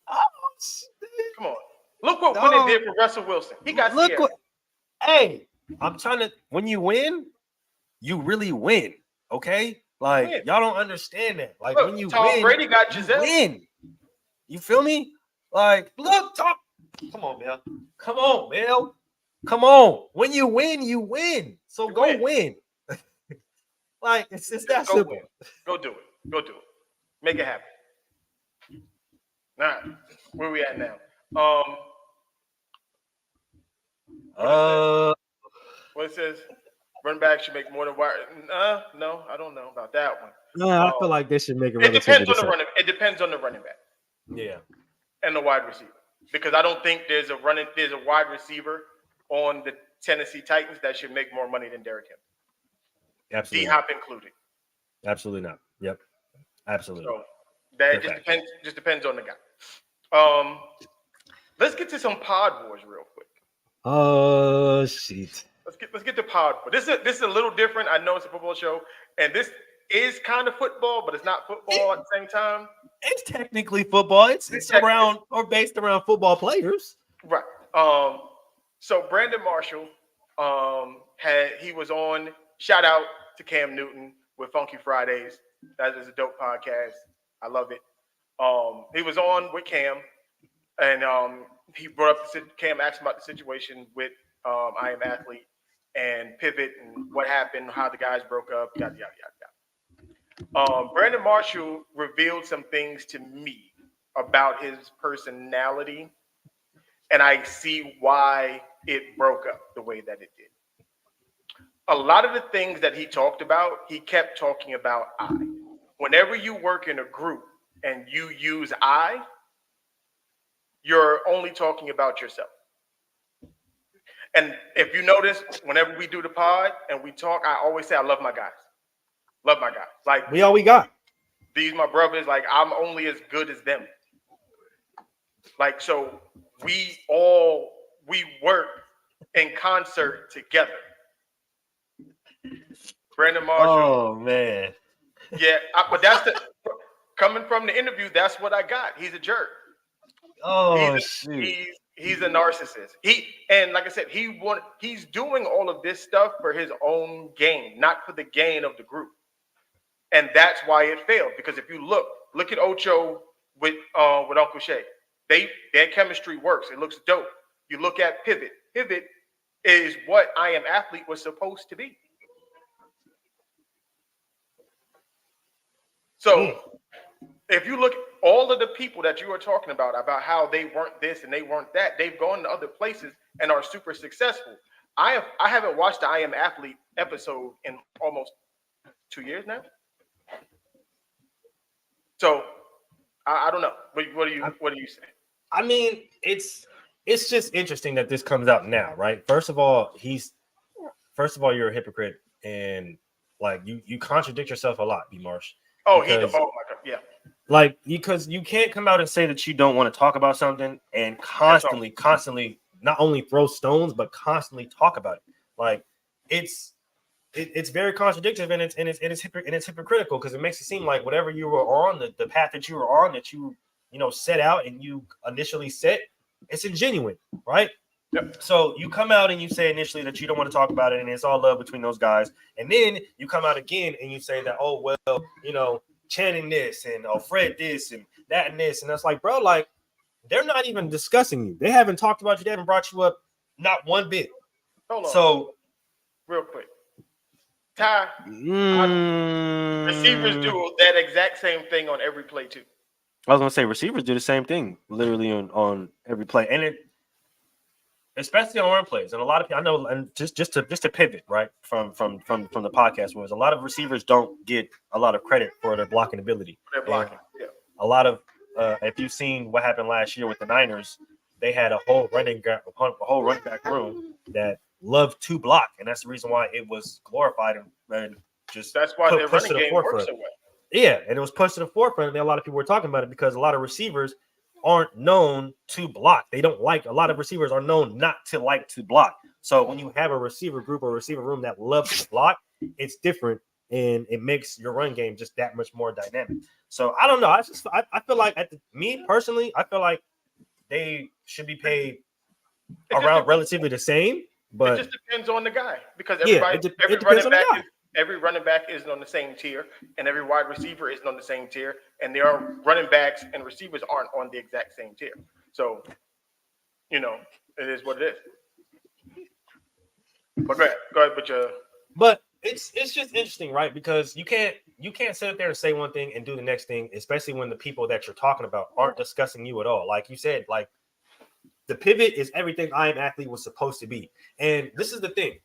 Oh, shit. Come on. Look what winning did for Russell Wilson. He got scared. Hey, I'm trying to. When you win, you really win. Okay, like y'all don't understand that. Like when you Tom win, Brady got Giselle. Win. You feel me? Like look, come on, Mel. Come on, Mel. Come on. When you win, you win. So go win. Like it's that simple. Win. Go do it. Go do it. Make it happen. All right. Where we at now? What it says? Running back should make more than wide. No, I don't know about that one. No, I feel like they should make it. It depends on the running. It depends on the running back. Yeah. And the wide receiver, because I don't think there's a wide receiver on the Tennessee Titans that should make more money than Derrick Henry. Absolutely. D-Hop included. Absolutely not. Yep. Absolutely. So that just depends on the guy. Let's get to some Pod Wars real quick. Oh shit. Let's get to Pod Wars. This is a little different. I know it's a football show, and this is kind of football, but it's not football at the same time. It's technically football. It's around or based around football players. Right. So Brandon Marshall, he was on. Shout out to Cam Newton with Funky Fridays. That is a dope podcast. I love it. He was on with Cam, and he brought up Cam asked about the situation with I Am Athlete and Pivot and what happened, how the guys broke up, yada yada yada. Brandon Marshall revealed some things to me about his personality, and I see why it broke up the way that it did. A lot of the things that he talked about, he kept talking about I. Whenever you work in a group and you use I, you're only talking about yourself. And if you notice, whenever we do the pod and we talk, I always say I love my guys. Love my guys. Like we all we got. These my brothers, like I'm only as good as them. Like so we work in concert together. Brandon Marshall. Oh man. Yeah, but that's coming from the interview, that's what I got. He's a jerk. Oh shoot. He's a narcissist. And like I said, he's doing all of this stuff for his own gain, not for the gain of the group. And that's why it failed. Because if you look at Ocho with Uncle Shay, their chemistry works. It looks dope. You look at Pivot. Pivot is what I Am Athlete was supposed to be. So if you look at all of the people that you are talking about how they weren't this and they weren't that, they've gone to other places and are super successful. I haven't watched the I Am Athlete episode in almost 2 years now. So I don't know. What do you say? I mean, it's just interesting that this comes out now, right? First of all, you're a hypocrite, and like you contradict yourself a lot, B. Marsh. Oh, my God, yeah. Like, because you can't come out and say that you don't want to talk about something and constantly not only throw stones but constantly talk about it. Like, it's very contradictory and it's hypocritical, because it makes it seem like whatever you were on, the path that you were on, that you set out and you initially set, it's ingenuine, right? Yep. So you come out and you say initially that you don't want to talk about it and it's all love between those guys, and then you come out again and you say that, oh well, Channing this and Fred this and that and this, and that's like, bro, like, they're not even discussing you. They haven't talked about you. They haven't brought you up, not one bit. Hold on. So real quick, Ty, receivers do that exact same thing on every play too. I was gonna say receivers do the same thing literally on every play, and it especially on run plays. And a lot of people I know, and just to pivot right from the podcast, was a lot of receivers don't get a lot of credit for their blocking ability. They're blocking. Yeah. A lot of if you've seen what happened last year with the Niners, they had a whole running back room that loved to block, and that's the reason why it was glorified and just that's why their running game works so well. Yeah, and it was pushed to the forefront, and a lot of people were talking about it because a lot of receivers aren't known to block. A lot of receivers are known not to like to block. So when you have a receiver group or receiver room that loves to block, it's different, and it makes your run game just that much more dynamic. So I don't know. I feel like me personally, I feel like they should be paid around relatively the same. But it just depends on the guy, because every running back isn't on the same tier, and every wide receiver isn't on the same tier, and there are running backs and receivers aren't on the exact same tier. So, it is what it is. But go ahead with your. But it's just interesting, right? Because you can't sit there and say one thing and do the next thing, especially when the people that you're talking about aren't discussing you at all. Like you said, like, the pivot is everything I Am Athlete was supposed to be. And this is the thing.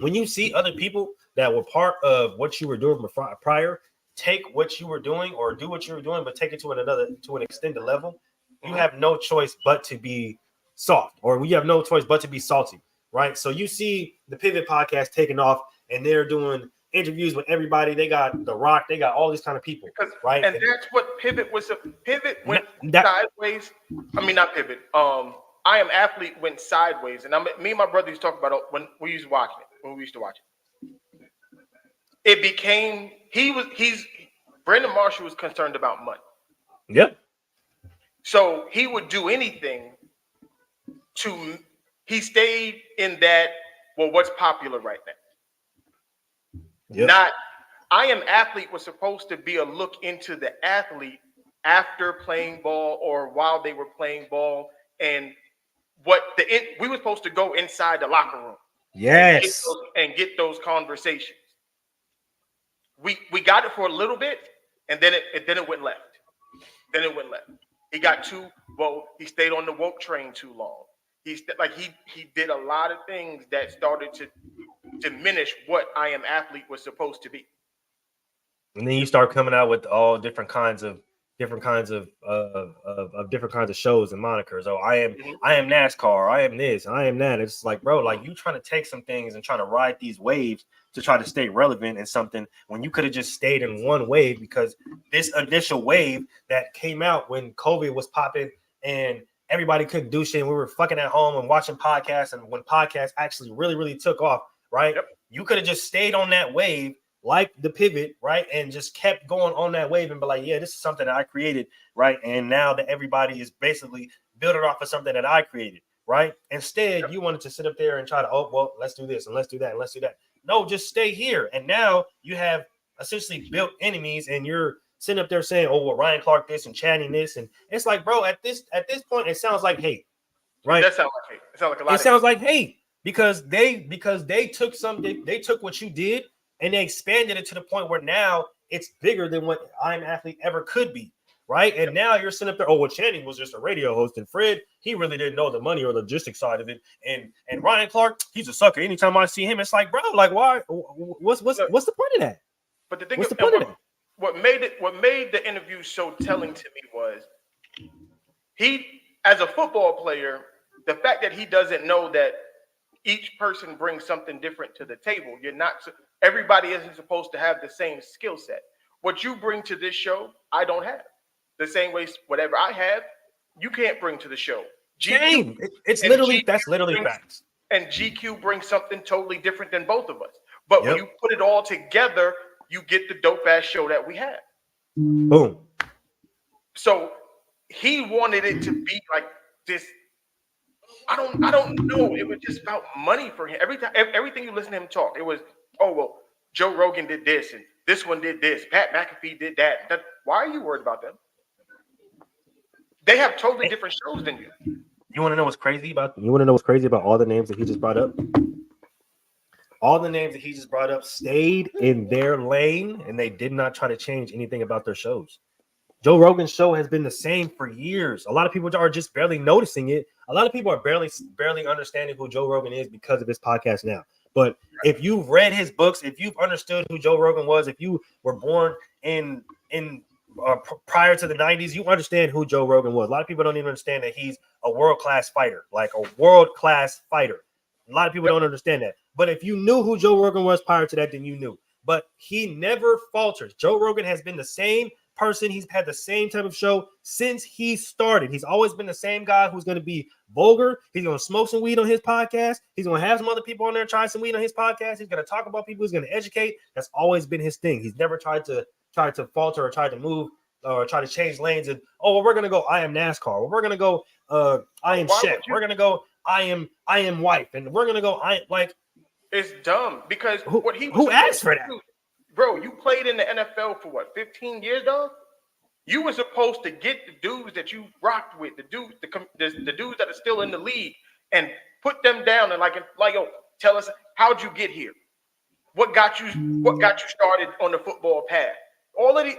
When you see other people that were part of what you were doing prior, take what you were doing or do what you were doing, but take it to an extended level, you have no choice but to be soft, or we have no choice but to be salty, right? So you see the Pivot podcast taking off, and they're doing interviews with everybody. They got The Rock, they got all these kind of people, right? And that's what Pivot was. Pivot went sideways. I mean, not Pivot. I Am Athlete went sideways, and me and my brother used to talk about it when we used to watch it. It became Brandon Marshall was concerned about money. Yep. So he would do anything he stayed in that, well, what's popular right now. Yep. Not I Am Athlete was supposed to be a look into the athlete after playing ball or while they were playing ball, and we were supposed to go inside the locker room. Yes. And get those conversations. We got it for a little bit, and then it went left. He got he stayed on the woke train too long. He did a lot of things that started to diminish what I Am Athlete was supposed to be. And then you start coming out with all different kinds of different kinds of shows and monikers. Oh, I am NASCAR, I am this, I am that. It's like, bro, like, you trying to take some things and trying to ride these waves to try to stay relevant in something when you could have just stayed in one wave, because this initial wave that came out when COVID was popping and everybody couldn't do shit and we were fucking at home and watching podcasts, and when podcasts actually really, really took off, right? Yep. You could have just stayed on that wave like the pivot, right, and just kept going on that wave and be like, yeah, this is something that I created, right, and now that everybody is basically building off of something that I created, right? Instead, you wanted to sit up there and try to, oh, well, let's do this and let's do that and let's do that. No, just stay here. And now you have essentially built enemies, and you're sitting up there saying, oh, well, Ryan Clark this and chatting this, and it's like, bro, at this point, it sounds like hate, right? That sounds like hate. It sounds like a lot. It sounds like hate because they took something, they took what you did and they expanded it to the point where now it's bigger than what I'm Athlete ever could be, right? And now you're sitting up there, oh, well, Channing was just a radio host, and Fred, he really didn't know the money or logistics side of it, and Ryan Clark, he's a sucker. Anytime I see him, it's like, bro, like, why? What's the point of that? But the thing What's is, the point of that? what made the interview so telling to me was he, as a football player, the fact that he doesn't know that each person brings something different to the table. Everybody isn't supposed to have the same skill set. What you bring to this show, I don't have. The same way, whatever I have, you can't bring to the show. It's literally, that's literally facts. And GQ brings something totally different than both of us. But when you put it all together, you get the dope ass show that we have. Boom. So he wanted it to be like this. I don't know. It was just about money for him. Everything you listen to him talk, it was, oh, well, Joe Rogan did this and this one did this. Pat McAfee did that. Why are you worried about them? They have totally different shows than you. You want to know what's crazy about all the names that he just brought up? All the names that he just brought up stayed in their lane, and they did not try to change anything about their shows. Joe Rogan's show has been the same for years. A lot of people are just barely noticing it. A lot of people are barely understanding who Joe Rogan is because of his podcast now. But if you've read his books, if you've understood who Joe Rogan was, if you were born in prior to the 90s, you understand who Joe Rogan was. A lot of people don't even understand that he's a world-class fighter, like a world-class fighter. A lot of people don't understand that. But if you knew who Joe Rogan was prior to that, then you knew. But he never falters. Joe Rogan has been the same person. He's had the same type of show since he started. He's always been the same guy who's going to be vulgar. He's going to smoke some weed on his podcast. He's going to have some other people on there try some weed on his podcast. He's going to talk about people. He's going to educate. That's always been his thing. He's never tried to falter or tried to move or try to change lanes. And well, we're going to go, I am NASCAR. Well, we're going to go, I am Shaq. We're going to go, I am wife. And we're going to go, it's dumb because who asked for that? Bro, you played in the NFL for what, 15 years, dog? You were supposed to get the dudes that you rocked with, the dudes that are still in the league, and put them down and yo, tell us, how'd you get here? What got you started on the football path? All of the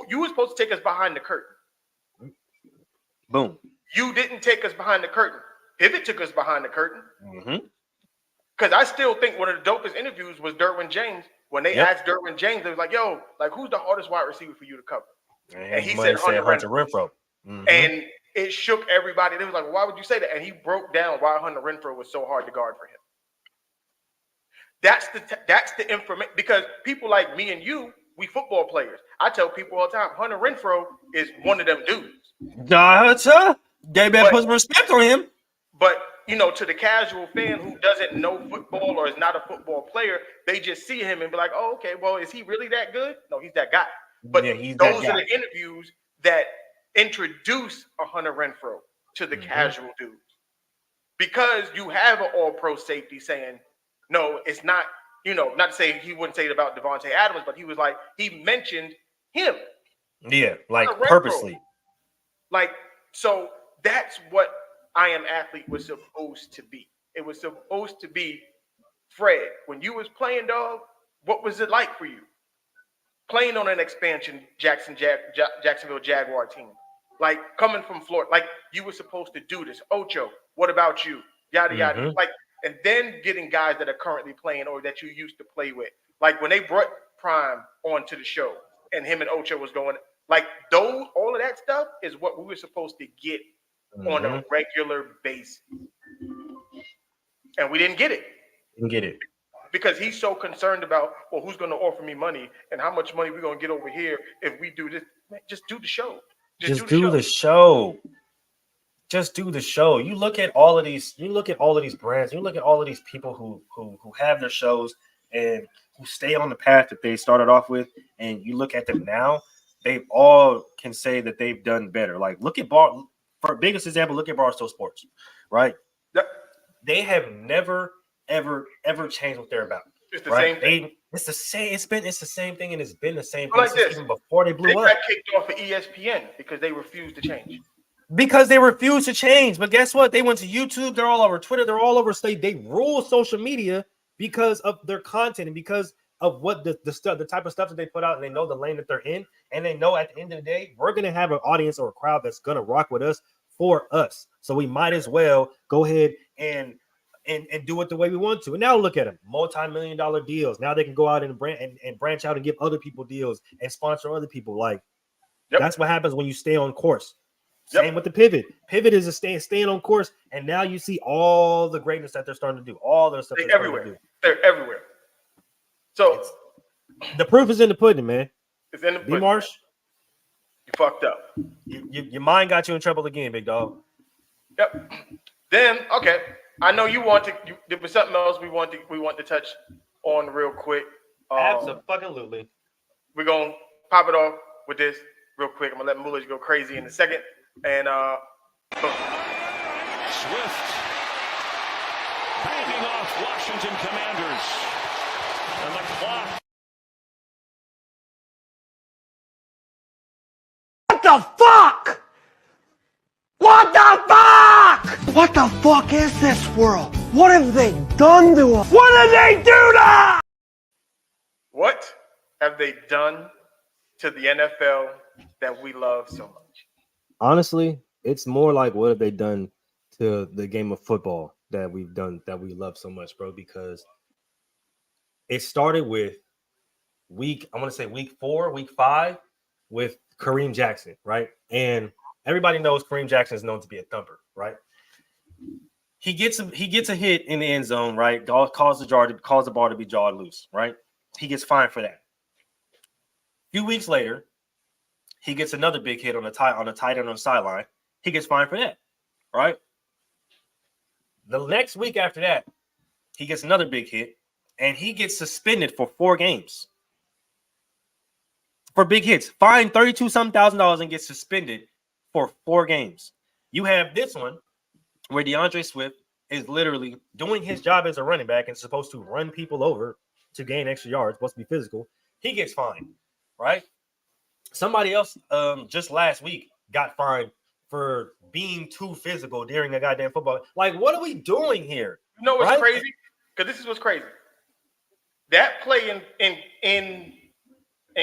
you were supposed to take us behind the curtain. Boom. You didn't take us behind the curtain. Pivot took us behind the curtain. Mm-hmm. Because I still think one of the dopest interviews was Derwin James. When they asked Derwin James, they was like, yo, who's the hardest wide receiver for you to cover? And he said Hunter Renfrow. Mm-hmm. And it shook everybody. They was like, well, why would you say that? And he broke down why Hunter Renfrow was so hard to guard for him. That's the information. Because people like me and you, we football players. I tell people all the time, Hunter Renfrow is one of them dudes. They better put some respect on him. But to the casual fan who doesn't know football or is not a football player, they just see him and be like, oh, okay, well, is he really that good? No, he's that guy. But those are the interviews that introduce a Hunter Renfrow to the casual dudes. Because you have an all-pro safety saying, no, it's not, not to say he wouldn't say it about Devontae Adams, but he was like, he mentioned him. Yeah, purposely. So that's what I Am Athlete was supposed to be. It was supposed to be, Fred, when you was playing, dog, what was it like for you? Playing on an expansion Jacksonville Jaguar team. Coming from Florida. You were supposed to do this. Ocho, what about you? Yada, yada. And then getting guys that are currently playing or that you used to play with. When they brought Prime onto the show and him and Ocho was going, all of that stuff is what we were supposed to get on a regular basis. And we didn't get it. Because he's so concerned about, well, who's going to offer me money and how much money we're going to get over here if we do this. Man, just do the show. Just do the show. Just do the show. You look at all of these brands, you look at all of these people who have their shows, and who stay on the path that they started off with, and you look at them now, they all can say that they've done better. Like, look at for biggest example, look at Barstool Sports, right? Yep. They have never, ever changed what they're about. It's the right? same thing. It's the same. It's the same thing, and it's been the same thing Like since this. even before they blew They up. got kicked off of ESPN because they refused to change. Because they refuse to change. But guess what? They went to YouTube. They're all over Twitter. They're all over state. They rule social media because of their content and because of what the stuff, the type of stuff that they put out. And they know the lane that they're in. And they know at the end of the day, we're going to have an audience or a crowd that's going to rock with us for us. So we might as well go ahead and do it the way we want to. And now look at them, multi-million-dollar deals. Now they can go out and branch out and give other people deals and sponsor other people. Like, that's what happens when you stay on course. Same with the pivot. Pivot is staying on course, and now you see all the greatness that they're starting to do. All their stuff. They're everywhere. They're everywhere. So the proof is in the pudding, man. It's in the pudding. Marsh, you fucked up. Your mind got you in trouble again, big dog. Yep. Then okay, I know you want to. There was something else we want to touch on real quick. Absolutely. We're gonna pop it off with this real quick. I'm gonna let Moolage go crazy in a second. And Swift banging off Washington Commanders. And the clock. What the fuck? What the fuck? What the fuck is this world? What have they done to us? What did they do to us? What have they done to the NFL that we love so much? Honestly, it's more like what have they done to the game of football that we love so much, bro, because it started with week 4, week 5 with Kareem Jackson, right? And everybody knows Kareem Jackson is known to be a thumper, right? He gets a hit in the end zone, right? Calls the ball to be jawed loose, right? He gets fined for that. A few weeks later, he gets another big hit on a tight end on the sideline. He gets fined for that, right? The next week after that, he gets another big hit, and he gets suspended for 4 games for big hits. Fined $32,000 and gets suspended for 4 games. You have this one where DeAndre Swift is literally doing his job as a running back and supposed to run people over to gain extra yards, supposed to be physical. He gets fined, right? Somebody else just last week got fined for being too physical during a goddamn football. Like, what are we doing here? You know what's crazy? Because this is what's crazy. That play in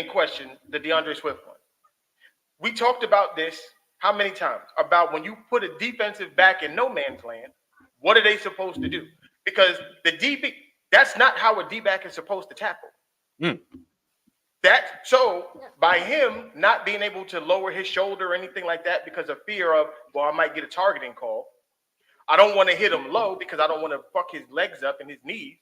question, the DeAndre Swift one. We talked about this how many times? About when you put a defensive back in no man's land, what are they supposed to do? Because that's not how a D-back is supposed to tackle. So by him not being able to lower his shoulder or anything like that because of fear of, well, I might get a targeting call. I don't want to hit him low because I don't want to fuck his legs up and his knees.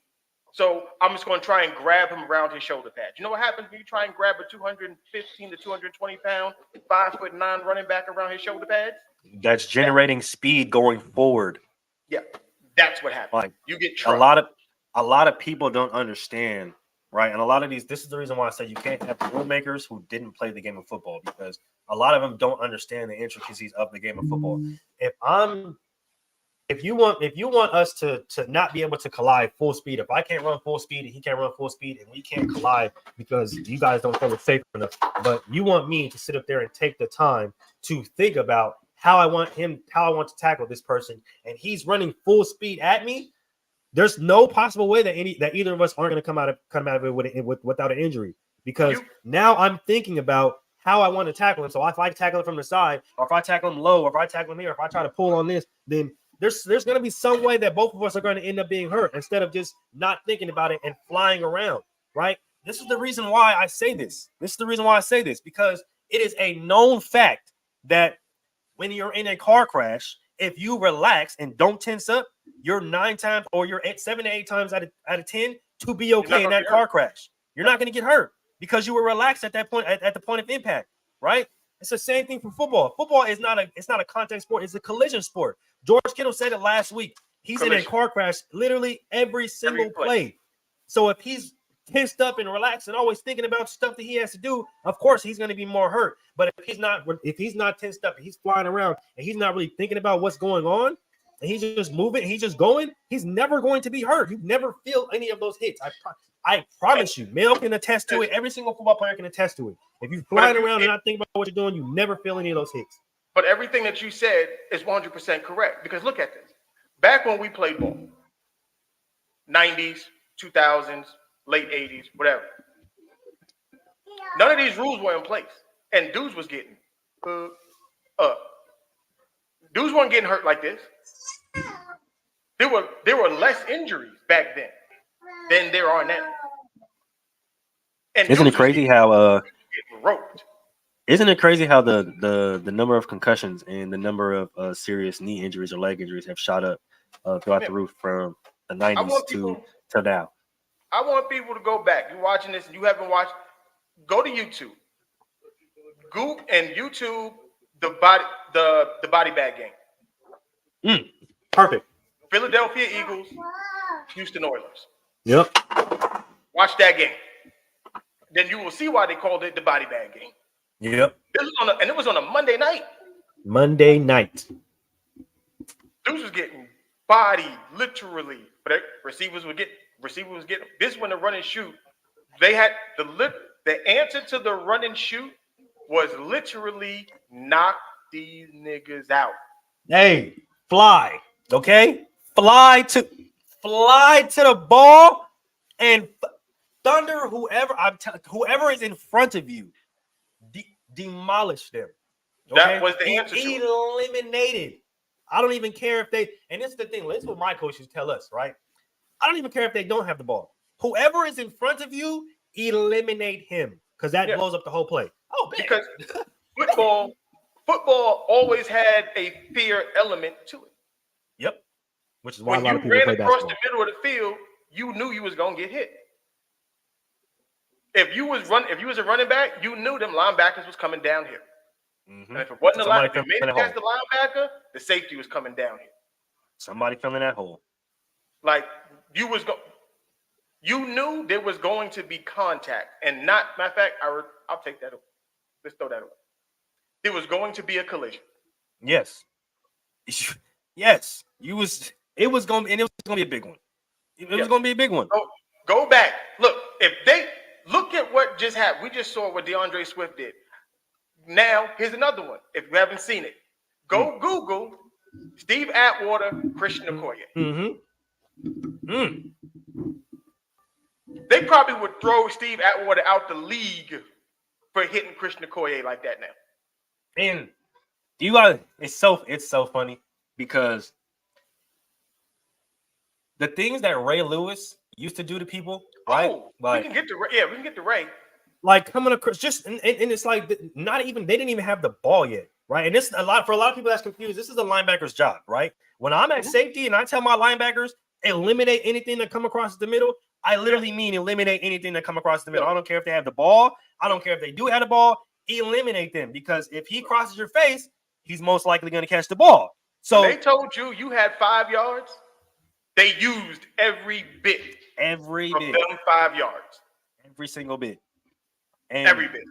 So I'm just going to try and grab him around his shoulder pad. You know what happens when you try and grab a 215 to 220 pound, 5'9" running back around his shoulder pads? That's generating speed going forward. Yeah, that's what happens. Like, you get trucked. A lot of people don't understand. Right. And a lot of this is the reason why I say you can't have rule makers who didn't play the game of football, because a lot of them don't understand the intricacies of the game of football. If you want us to not be able to collide full speed, if I can't run full speed and he can't run full speed and we can't collide because you guys don't feel it's safe enough, but you want me to sit up there and take the time to think about how I want to tackle this person, and he's running full speed at me, there's no possible way that either of us aren't going to come out of it without an injury, because now I'm thinking about how I want to tackle him. So if I tackle him from the side, or if I tackle him low, or if I tackle him here, or if I try to pull on this, then there's going to be some way that both of us are going to end up being hurt instead of just not thinking about it and flying around, right? This is the reason why I say this. Because it is a known fact that when you're in a car crash, if you relax and don't tense up, you're 9 times or you're 7 to 8 times out of 10 to be okay in that car crash. You're not going to get hurt because you were relaxed at that point, at the point of impact, right? It's the same thing for football. Football is not a contact sport. It's a collision sport. George Kittle said it last week. He's in a car crash literally every single play. So if he's tensed up and relaxed and always thinking about stuff that he has to do, of course he's going to be more hurt. But if he's not tensed up, he's flying around and he's not really thinking about what's going on, and he's just moving, he's just going, he's never going to be hurt. You never feel any of those hits. I promise you. Mel can attest to it. Every single football player can attest to it. If you're flying around and not thinking about what you're doing, you never feel any of those hits. But everything that you said is 100% correct, because look at this. Back when we played ball, 90s, 2000s, late 80s, whatever, none of these rules were in place, and dudes was getting up. Dudes weren't getting hurt like this. There were less injuries back then than there are now. And isn't it crazy how getting roped? Isn't it crazy how the number of concussions and the number of serious knee injuries or leg injuries have shot up throughout the roof from the 90s to now? I want people to go back. You're watching this and you haven't watched. Go to YouTube. Google and YouTube the body bag game. Perfect. Philadelphia Eagles, Houston Oilers. Yep. Watch that game. Then you will see why they called it the body bag game. Yep. It was on a Monday night. Monday night. Dudes was getting bodied literally. But receivers was getting. This when the run and shoot. They had the answer to the run and shoot was literally knock these niggas out. Hey, fly. Okay? Fly to the ball and thunder whoever is in front of you. Demolish them. Okay? That was the answer. Eliminated. I don't even care if they, and this is the thing, this is what my coaches tell us, right? I don't even care if they don't have the ball. Whoever is in front of you, eliminate him, because that blows up the whole play. Oh, man. Because football always had a fear element to it. Yep. Which is why a lot of people play basketball. When you ran across the middle of the field, you knew you was gonna get hit. If you was a running back, you knew them linebackers was coming down here. Mm-hmm. And if it wasn't if you made it past the linebacker, the safety was coming down here. Somebody filling that hole. Like you knew there was going to be contact, and not matter of fact, I'll take that away. Let's throw that away. There was going to be a collision. Yes. Yes. It was going to be a big one. It was going to be a big one. Go back. Look, look at what just happened. We just saw what DeAndre Swift did. Now, here's another one. If you haven't seen it, go Google Steve Atwater, Christian Okoye. They probably would throw Steve Atwater out the league for hitting Christian Okoye like that now. And it's so funny because the things that Ray Lewis used to do to people, right? We can get to Ray. Like coming across and it's like not even they didn't even have the ball yet, right? And this for a lot of people that's confused. This is a linebacker's job, right? When I'm at safety and I tell my linebackers eliminate anything that come across the middle, I literally mean eliminate anything that come across the middle. I don't care if they have the ball. I don't care if they do have the ball. Eliminate them, because if he crosses your face, he's most likely going to catch the ball. So when they told you had 5 yards, they used every bit of them 5 yards. Every single bit. And every bit.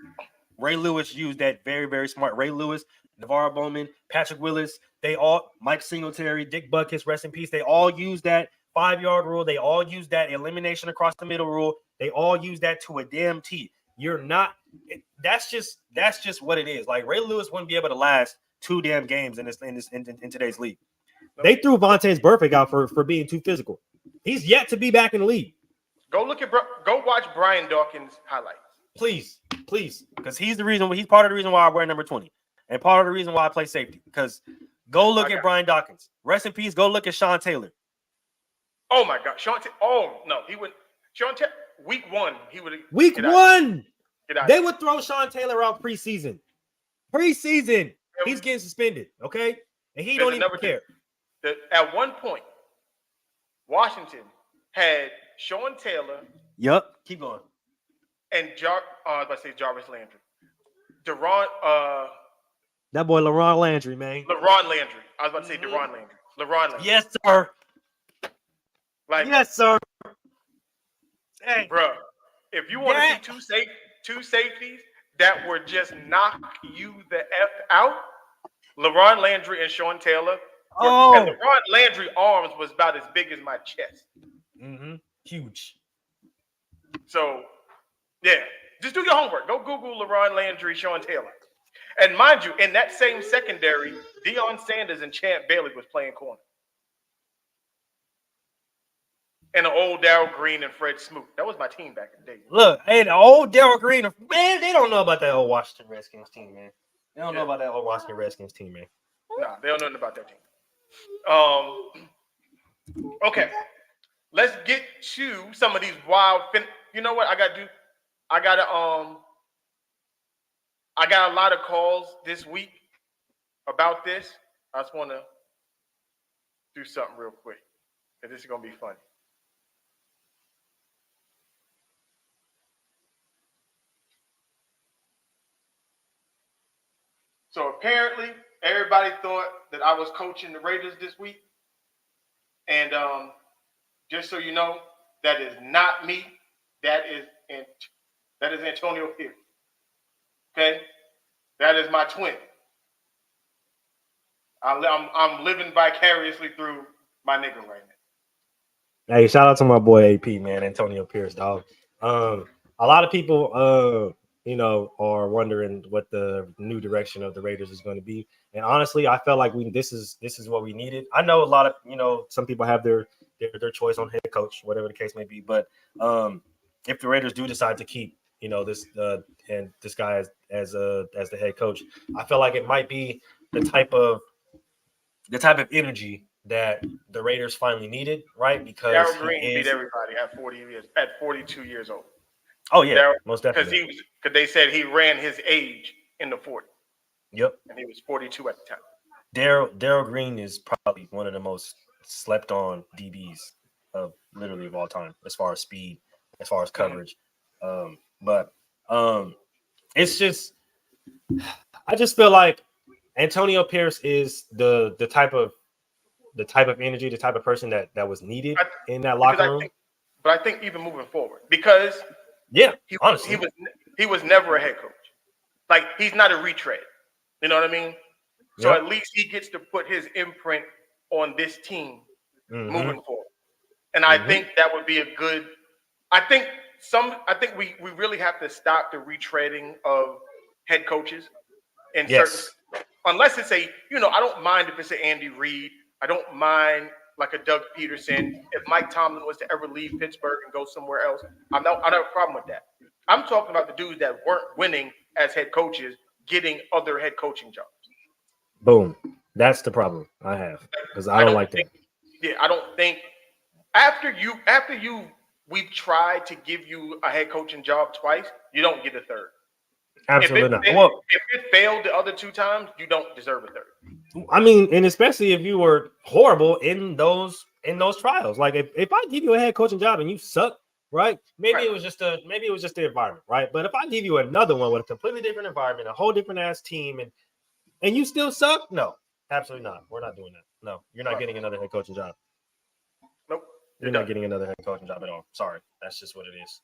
Ray Lewis used that very, very smart. Ray Lewis, Navarro Bowman, Patrick Willis, Mike Singletary, Dick Butkus, rest in peace. They all used that 5-yard rule. They all used that elimination across the middle rule. They all used that to a damn T. That's just what it is. Like Ray Lewis wouldn't be able to last 2 damn games in today's league. They threw Vontaze Burfict out for being too physical. He's yet to be back in the league. Go watch Brian Dawkins highlights. Please, because he's part of the reason why I wear number 20, and part of the reason why I play safety. Because go look at Brian Dawkins. Rest in peace. Go look at Sean Taylor. Oh my God, Sean Taylor. Oh no, he would. Sean Taylor. Week 1, he would. Week 1, they would throw Sean Taylor out preseason. He's getting suspended. Okay, and he don't even care. At one point, Washington had Sean Taylor. Yep. Keep going. And I was about to say Jarvis Landry. That boy LaRon Landry, man. LaRon Landry. I was about to say DeRon Landry. LaRon Landry. Yes, sir. Like, yes, sir. Hey, bro. If you want to see two safeties that would just knock you the F out, LaRon Landry and Sean Taylor. And LaRon Landry's arms was about as big as my chest. Mm-hmm. Huge. So, yeah, just do your homework. Go Google LaRon Landry, Sean Taylor. And mind you, in that same secondary, Deion Sanders and Champ Bailey was playing corner. And the old Darryl Green and Fred Smoot. That was my team back in the day. Look, hey, the old Darryl Green, man, they don't know about that old Washington Redskins team, man. They don't know about that old Washington Redskins team, man. Nah, they don't know nothing about that team. Okay, let's get to some of these wild. You know what I got to do? I got a lot of calls this week about this. I just want to do something real quick, because this is going to be funny. So apparently, everybody thought that I was coaching the Raiders this week. And just so you know, that is not me. That is Antonio Pierce. Okay? That is my twin. I'm living vicariously through my nigga right now. Hey, shout out to my boy AP, man, Antonio Pierce, dog. A lot of people are wondering what the new direction of the Raiders is going to be. And honestly, I felt like this is what we needed. I know a lot of, some people have their choice on head coach, whatever the case may be. But if the Raiders do decide to keep, this guy as the head coach, I feel like it might be the type of energy that the Raiders finally needed, right? Because Darryl Green beat everybody at 42 years old. Oh yeah, most definitely. Because they said he ran his age in the 40s. Yep. And he was 42 at the time. Darryl Green is probably one of the most slept on DBs of all time, as far as speed, as far as coverage. But it's just, I just feel like Antonio Pierce is the type of energy, the type of person that was needed in that locker room. But I think even moving forward, because honestly, he was never a head coach. Like, he's not a retread. You know what I mean? So at least he gets to put his imprint on this team moving forward. And I think that would be a good. I think we really have to stop the retreading of head coaches in certain. Unless it's I don't mind if it's an Andy Reid. I don't mind like a Doug Peterson. If Mike Tomlin was to ever leave Pittsburgh and go somewhere else, I don't have a problem with that. I'm talking about the dudes that weren't winning as head coaches, getting other head coaching jobs. Boom. That's the problem I have, because I don't like that. Yeah, I don't think we've tried to give you a head coaching job twice, you don't get a third. Absolutely not. If it failed the other two times, you don't deserve a third. I mean, and especially if you were horrible in those trials. Like if I give you a head coaching job and you suck, right? Maybe it was just the environment, right? But if I give you another one with a completely different environment, a whole different ass team, and you still suck, no, absolutely not. We're not doing that. No, you're not getting another head coaching job. Nope, you're not getting another head coaching job at all. Sorry, that's just what it is.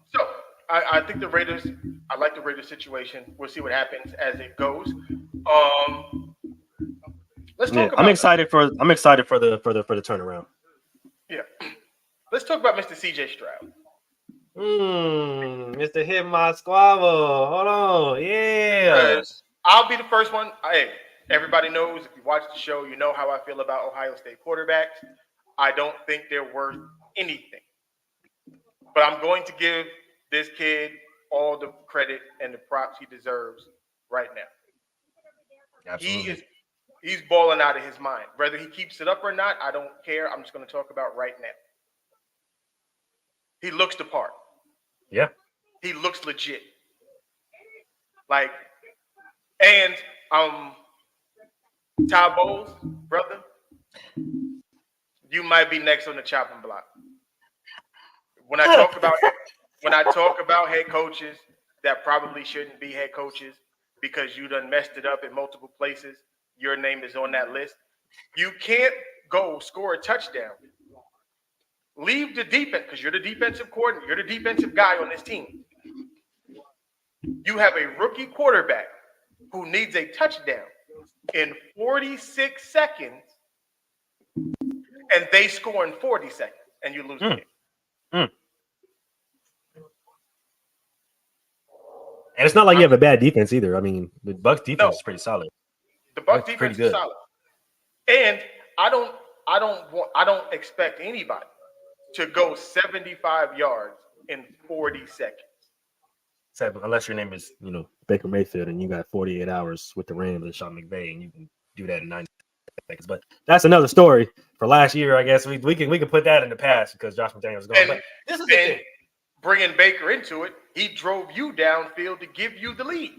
So I think the Raiders. I like the Raiders situation. We'll see what happens as it goes. Let's talk about. I'm excited for the turnaround. Yeah, let's talk about Mr. CJ Stroud. Mr. Hit My Squabble. Hold on, yeah. I'll be the first one. Hey, everybody knows, if you watch the show, you know how I feel about Ohio State quarterbacks. I don't think they're worth anything, but I'm going to give this kid all the credit and the props he deserves right now. Absolutely. He's balling out of his mind. Whether he keeps it up or not, I don't care. I'm just going to talk about right now. He looks the part. Yeah. He looks legit. Like, and Ty Bowles, brother, you might be next on the chopping block. When I talk about head coaches that probably shouldn't be head coaches because you done messed it up in multiple places, your name is on that list. You can't go score a touchdown leave the defense, because you're the defensive coordinator, you're the defensive guy on this team. You have a rookie quarterback who needs a touchdown in 46 seconds, and they score in 40 seconds, and you lose the game. And it's not like you have a bad defense either. I mean, the Bucs defense is pretty solid. The Bucs defense is solid, and I don't expect anybody to go 75 yards in 40 seconds. Unless your name is, Baker Mayfield, and you got 48 hours with the Rams and Sean McVay, and you can do that in 90 seconds. But that's another story for last year. I guess we can put that in the past because Josh McDaniels is gone. But this is the thing. Bringing Baker into it, he drove you downfield to give you the lead.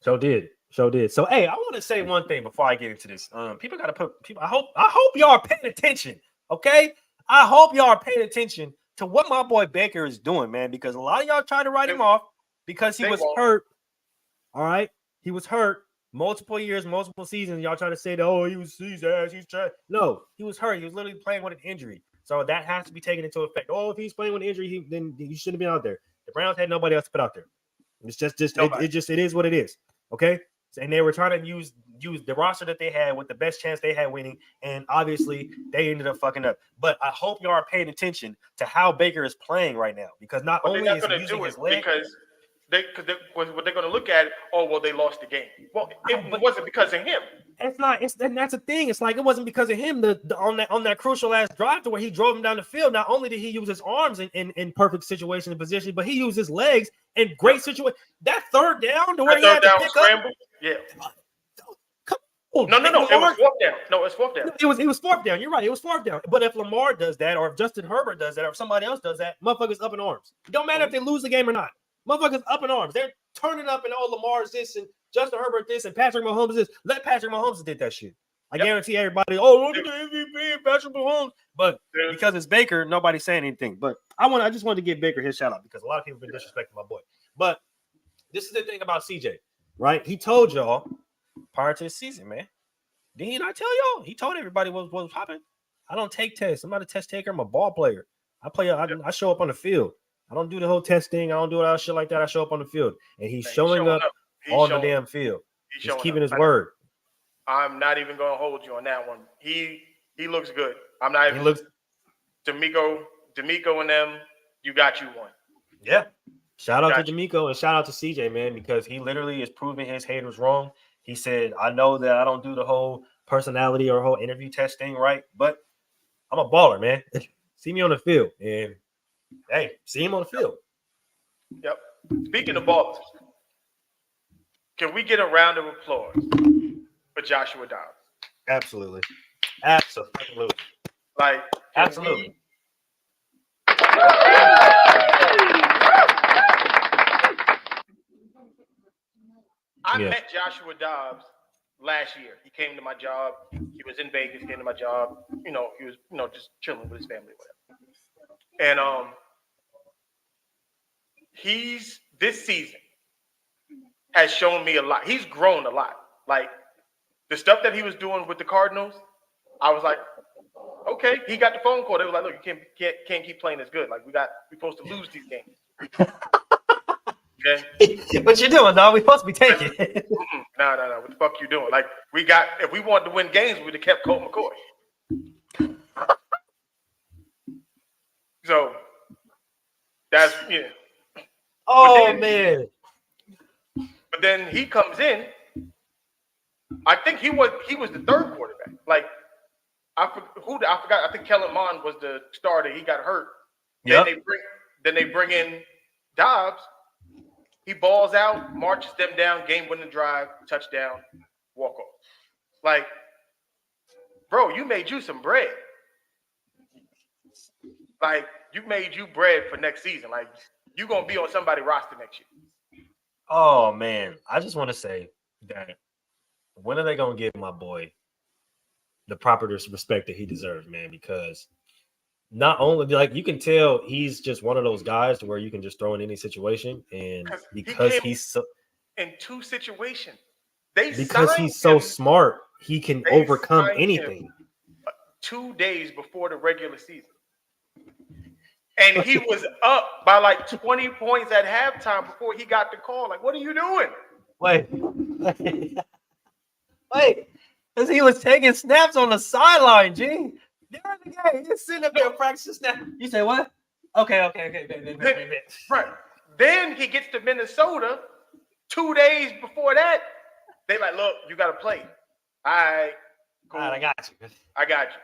So did. So, hey, I want to say one thing before I get into this. People got to put people. I hope y'all are paying attention. Okay, I hope y'all are paying attention to what my boy Baker is doing, man. Because a lot of y'all try to write him off because he was hurt. All right, he was hurt multiple years, multiple seasons. Y'all try to say that he's trying. No, he was hurt. He was literally playing with an injury. So that has to be taken into effect. If he's playing with an injury, then he shouldn't have been out there. The Browns had nobody else to put out there. It's just it is what it is. Okay. And they were trying to use the roster that they had with the best chance they had winning, and obviously they ended up fucking up. But I hope you are paying attention to how Baker is playing right now, because not only is he using his leg, because what they're going to look at it. Oh well, they lost the game. Well, it wasn't because of him. It's not. And that's the thing. It's like it wasn't because of him. On that crucial ass drive to where he drove him down the field. Not only did he use his arms in perfect situation and position, but he used his legs in great situation. That third down, the way he had to pick scramble. Yeah. Come on. No. It was fourth down. No, it's fourth down. It was fourth down. You're right. It was fourth down. But if Lamar does that, or if Justin Herbert does that, or if somebody else does that, motherfuckers up in arms. It don't matter if they lose the game or not. Motherfuckers up in arms. They're turning up and Lamar's this and Justin Herbert this and Patrick Mahomes this. Let Patrick Mahomes did that shit. I guarantee everybody, look at the MVP and Patrick Mahomes. But because it's Baker, nobody's saying anything. But I just wanted to give Baker his shout out because a lot of people have been disrespecting my boy. But this is the thing about CJ, right? He told y'all prior to the season, man. Did he not tell y'all? He told everybody what was popping. I don't take tests. I'm not a test taker. I'm a ball player. I show up on the field. I don't do the whole test thing. I don't do all shit like that. I show up on the field. And he's showing up on the damn field. He's keeping his word. I'm not even going to hold you on that one. He looks good. I'm not even. He looks. D'Amico and them, you got you one. Yeah. Shout out to D'Amico and shout out to CJ, man, because he literally is proving his haters wrong. He said, I know that I don't do the whole personality or whole interview test thing right, but I'm a baller, man. See me on the field. And hey, see him on the field. Yep. Speaking of ballers, can we get a round of applause for Joshua Dobbs? Absolutely. Like, absolutely. I met Joshua Dobbs last year. He came to my job. He was in Vegas, came to my job. He was, just chilling with his family, whatever. And he's this season has shown me a lot. He's grown a lot. Like the stuff that he was doing with the Cardinals, I was like, okay. He got the phone call. They were like, look, you can't keep playing this good. Like we're supposed to lose these games. Okay. What you doing, dog? We supposed to be taking. No. What the fuck you doing? Like if we wanted to win games, we'd have kept Colt McCoy. So that's Oh man. But then he comes in. I think he was the third quarterback. Like I forgot. I think Kellen Mond was the starter. He got hurt. Yep. Then they bring in Dobbs. He balls out, marches them down, game-winning drive, touchdown, walk off. Like, bro, you made you some bread. Like, you made you bread for next season. Like, you gonna be on somebody's roster next year. Oh man, I just want to say that when are they gonna give my boy the proper respect that he deserves, man? Because not only like you can tell he's just one of those guys to where you can just throw in any situation, and because he's so in two situations, he's so smart, he can overcome anything. 2 days before the regular season. And he was up by like 20 points at halftime before he got the call. Like, what are you doing? Wait. Because he was taking snaps on the sideline, G. During the game, he's sitting up there practicing snap. You say what? Okay. Right. Then he gets to Minnesota 2 days before that. They like, look, you got to play. All right, cool. All right, I got you. I got you.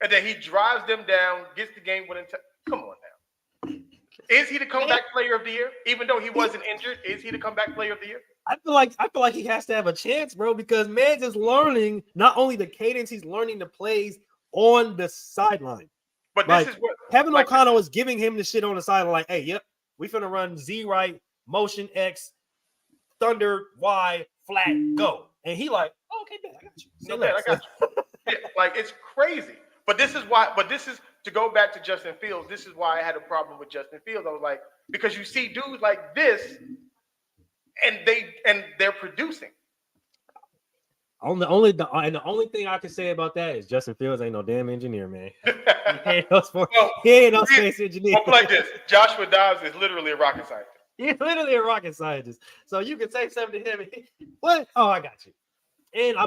And then he drives them down, gets the game winning. Come on now. Is he the comeback player of the year? Even though he wasn't injured, is he the comeback player of the year? I feel like he has to have a chance, bro, because man's is learning not only the cadence, he's learning the plays on the sideline. But like, this is what Kevin O'Connell is giving him the shit on the sideline, like, hey, yep, we finna run Z right, motion X, thunder Y, flat, go. And he like, oh, okay, man, I got you. I got you. Yeah, like, it's crazy. But this is why, to go back to Justin Fields, this is why I had a problem with Justin Fields. I was like, because you see dudes like this, and they're producing. The only thing I can say about that is Justin Fields ain't no damn engineer, man. He ain't no space engineer. Well, like this, Joshua Dobbs is literally a rocket scientist. He's literally a rocket scientist. So you can say something to him. What? Oh, I got you. And I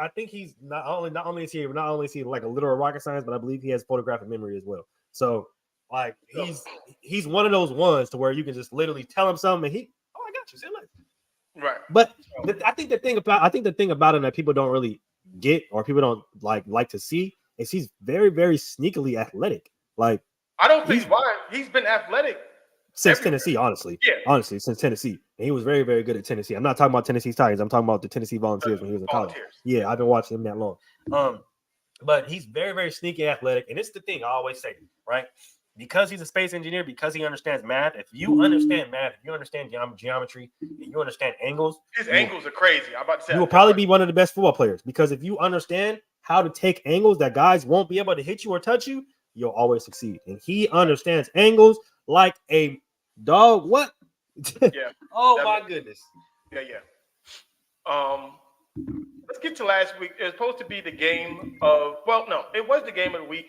think he's not only is he like a literal rocket scientist, but I believe he has photographic memory as well. So like he's one of those ones to where you can just literally tell him something and I got you. Say less. Right. But I think the thing about him that people don't really get or people don't like to see is he's very, very sneakily athletic. Like I don't think why he's been athletic since Tennessee, honestly. Yeah. Honestly, since Tennessee. And he was very, very good at Tennessee. I'm not talking about Tennessee Titans. I'm talking about the Tennessee Volunteers when he was in college. Yeah, I've been watching him that long. But he's very, very sneaky athletic. And it's the thing I always say, right? Because he's a space engineer, because he understands math. If you understand math, if you understand geometry, and you understand angles, his angles are crazy. I'm about to say you will probably be one of the best football players. Because if you understand how to take angles that guys won't be able to hit you or touch you, you'll always succeed. And he understands angles like a dog. What? Yeah. Oh my goodness. Yeah. Let's get to last week. It was supposed to be the game of. Well, no, it was the game of the week.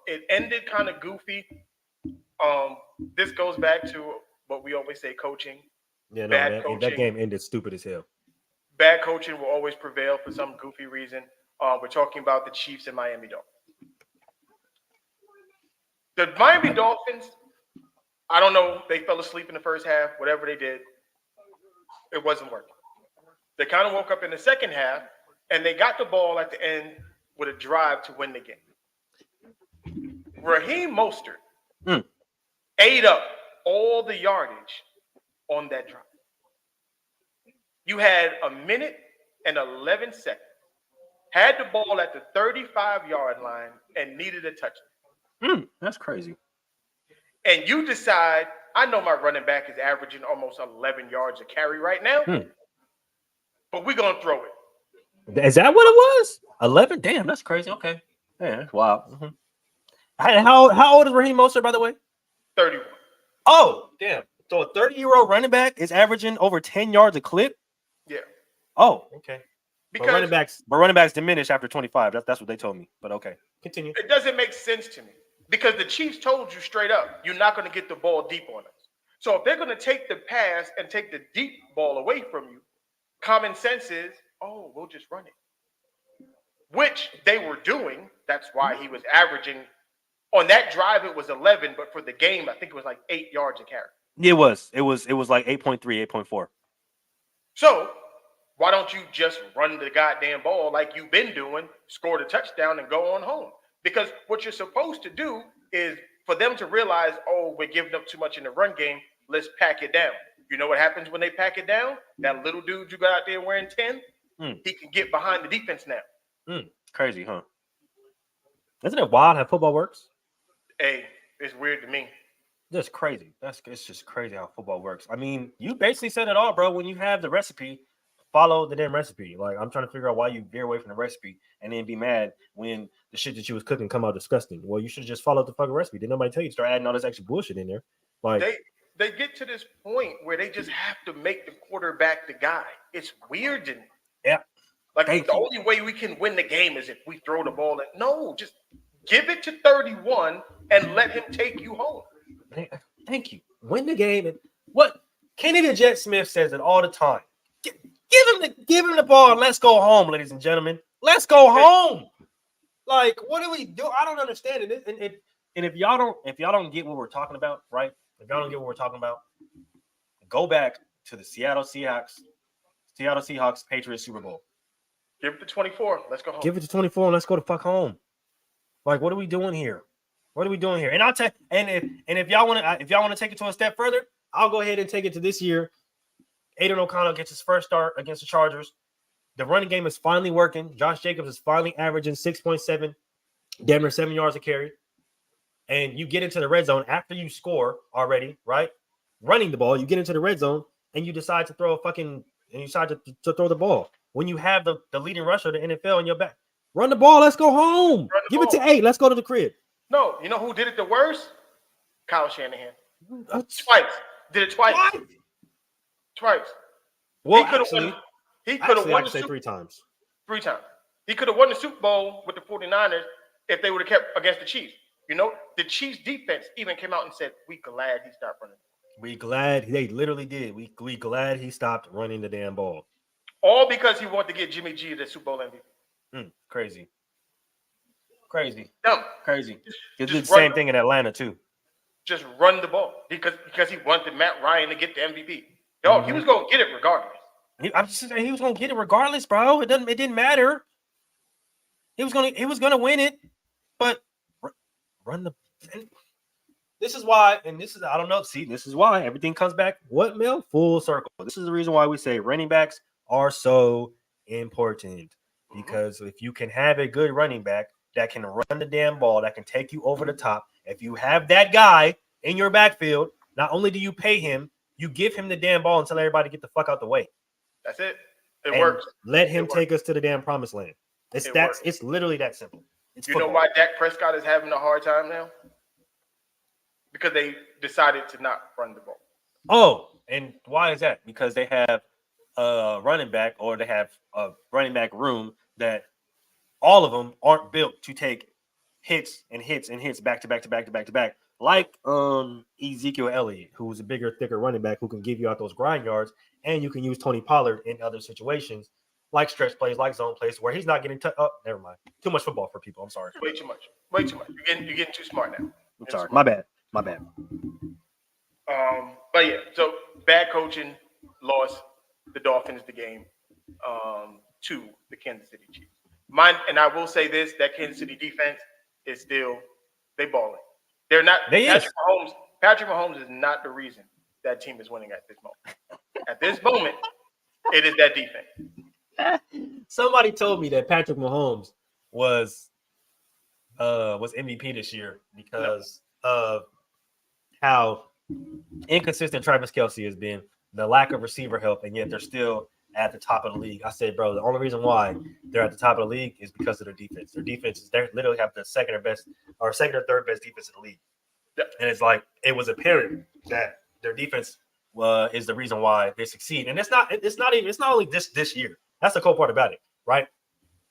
It ended kind of goofy. This goes back to what we always say: coaching. Yeah, no, coaching. That game ended stupid as hell. Bad coaching will always prevail for some goofy reason. We're talking about the Chiefs and Miami Dolphins. The Miami Dolphins, I don't know, they fell asleep in the first half, whatever they did, it wasn't working. They kind of woke up in the second half, and they got the ball at the end with a drive to win the game. Raheem Mostert ate up all the yardage on that drive. You had 1 minute and 11 seconds, had the ball at the 35-yard line, and needed a touchdown. That's crazy. And you decide, I know my running back is averaging almost 11 yards a carry right now, but we're going to throw it. Is that what it was? 11? Damn, that's crazy. Okay. Yeah, that's wild. Mm-hmm. How old is Raheem Mostert, by the way? 31. Oh, damn. So a 30-year-old running back is averaging over 10 yards a clip? Yeah. Oh, okay. Because but running backs diminish after 25. That's what they told me. But okay, continue. It doesn't make sense to me because the Chiefs told you straight up, you're not going to get the ball deep on us. So if they're going to take the pass and take the deep ball away from you, common sense is, oh, we'll just run it. Which they were doing. That's why he was averaging on that drive. It was 11, but for the game, I think it was like 8 yards a carry. It was like 8.3, 8.4. So why don't you just run the goddamn ball like you've been doing, score the touchdown, and go on home? Because what you're supposed to do is for them to realize, oh, we're giving up too much in the run game. Let's pack it down. You know what happens when they pack it down? That little dude you got out there wearing 10, he can get behind the defense now. Crazy, huh? Isn't it wild how football works? Hey, it's weird to me. That's crazy. It's just crazy how football works. I mean, you basically said it all, bro. When you have the recipe, follow the damn recipe. Like, I'm trying to figure out why you veer away from the recipe and then be mad when the shit that you was cooking come out disgusting. Well, you should have just followed the fucking recipe. Didn't nobody tell you to start adding all this extra bullshit in there? Like they get to this point where they just have to make the quarterback the guy. It's weird to me. Yeah. Like the only way we can win the game is if we throw the ball. No, just Give it to 31 and let him take you home. Thank you. Win the game. And what Kenny the Jet Smith says it all the time. Give him the ball and let's go home, ladies and gentlemen. Let's go home. Like, what do we do? I don't understand it. And if y'all don't get what we're talking about, right? If y'all don't get what we're talking about, go back to the Seattle Seahawks Patriots Super Bowl. Give it to 24. Let's go home. Give it to 24 and let's go to fuck home. Like, what are we doing here? What are we doing here? And I'll tell. And if y'all want to take it to a step further, I'll go ahead and take it to this year. Aiden O'Connell gets his first start against the Chargers. The running game is finally working. Josh Jacobs is finally averaging 6.7, damn near 7 yards a carry. And you get into the red zone after you score already, right? Running the ball, you get into the red zone and you decide to throw to throw the ball. When you have the leading rusher of the NFL in your back, run the ball. Let's go home. Give it to 8. Let's go to the crib. No, you know who did it the worst? Kyle Shanahan. Twice. Did it twice. What? Twice. Well, he could have won the say Super 3 times. 3 times. He could have won the Super Bowl with the 49ers if they would have kept against the Chiefs. You know, the Chiefs defense even came out and said, "We glad he stopped running." We glad they literally did. We glad he stopped running the damn ball. All because he wanted to get Jimmy G the Super Bowl MVP. Crazy. Dumb. Crazy. He Just did the same thing in Atlanta too. Just run the ball because he wanted Matt Ryan to get the MVP. Dog, he was going to get it regardless. I'm just saying he was going to get it regardless, bro. It didn't matter. He was going to win it, but run the. This is why, and this is I don't know. See, this is why everything comes back. What, Mel? Full circle. This is the reason why we say running backs are so important because if you can have a good running back that can run the damn ball, that can take you over the top. If you have that guy in your backfield, not only do you pay him, you give him the damn ball and tell everybody to get the fuck out the way. That's it. It works. Let him take us to the damn promised land. It's literally that simple. It's football. Know why Dak Prescott is having a hard time now? Because they decided to not run the ball. Oh, and why is that? Because they have a running back or they have a running back room that all of them aren't built to take hits and hits and hits back to back to back to back to back. Like Ezekiel Elliott, who's a bigger, thicker running back who can give you out those grind yards, and you can use Tony Pollard in other situations, like stretch plays, like zone plays, where he's not getting oh, never mind. Too much football for people. I'm sorry. Way too much. Way too much. You're getting too smart now. I'm sorry. My bad. But yeah, so bad coaching lost the Dolphins the game to the Kansas City Chiefs. And I will say this: that Kansas City defense is still they balling. They're not. Patrick Mahomes is not the reason that team is winning at this moment. At this moment, it is that defense. Somebody told me that Patrick Mahomes was MVP this year because of how inconsistent Travis Kelce has been, the lack of receiver help, and yet they're still at the top of the league. I said, bro, the only reason why they're at the top of the league is because of their defense. Their defense is they literally have the second or third best defense in the league. Yep. And it's like it was apparent that their defense is the reason why they succeed. And it's not only this year. That's the cool part about it, right?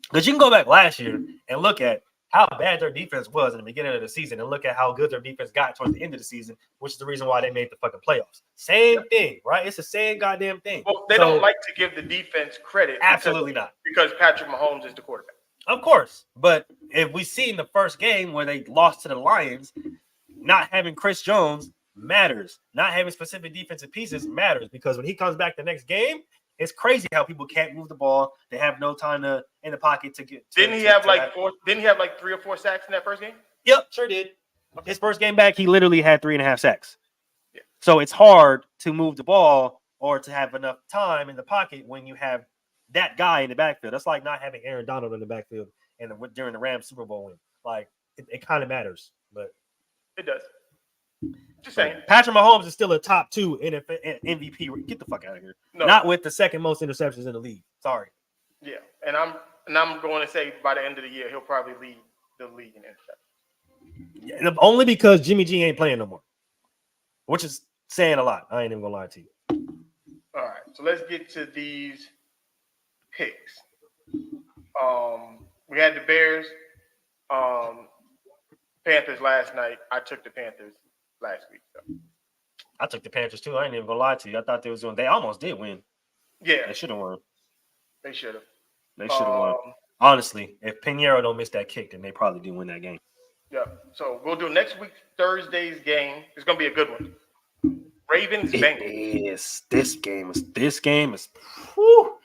Because you can go back last year and look at how bad their defense was in the beginning of the season and look at how good their defense got towards the end of the season, which is the reason why they made the fucking playoffs. Same thing, right? It's the same goddamn thing. Well, they don't like to give the defense credit. Absolutely not. Because Patrick Mahomes is the quarterback. Of course. But if we see in the first game where they lost to the Lions, not having Chris Jones matters. Not having specific defensive pieces matters because when he comes back the next game, it's crazy how people can't move the ball. They have no time in the pocket to get. Didn't he have like 3 or 4 sacks in that first game? Yep, sure did. Okay. His first game back, he literally had 3.5 sacks. Yeah. So it's hard to move the ball or to have enough time in the pocket when you have that guy in the backfield. That's like not having Aaron Donald in the backfield during the Rams Super Bowl win. Like it kind of matters, but it does. Just saying. Patrick Mahomes is still a top 2 MVP. Get the fuck out of here. No. Not with the second most interceptions in the league. Sorry. Yeah, and I'm going to say by the end of the year he'll probably lead the league in interceptions. Yeah, only because Jimmy G ain't playing no more, which is saying a lot. I ain't even gonna lie to you. All right, so let's get to these picks. We had the Bears Panthers last night. I took the Panthers last week. So. I took the Panthers too. I ain't even gonna lie to you. I thought they was doing. They almost did win. Yeah, They should have won. they should have. They should have won. Honestly, if Pinheiro don't miss that kick, then they probably do win that game. Yeah. So we'll do next week Thursday's game. It's gonna be a good one. Ravens Bengals. This game is. Whew.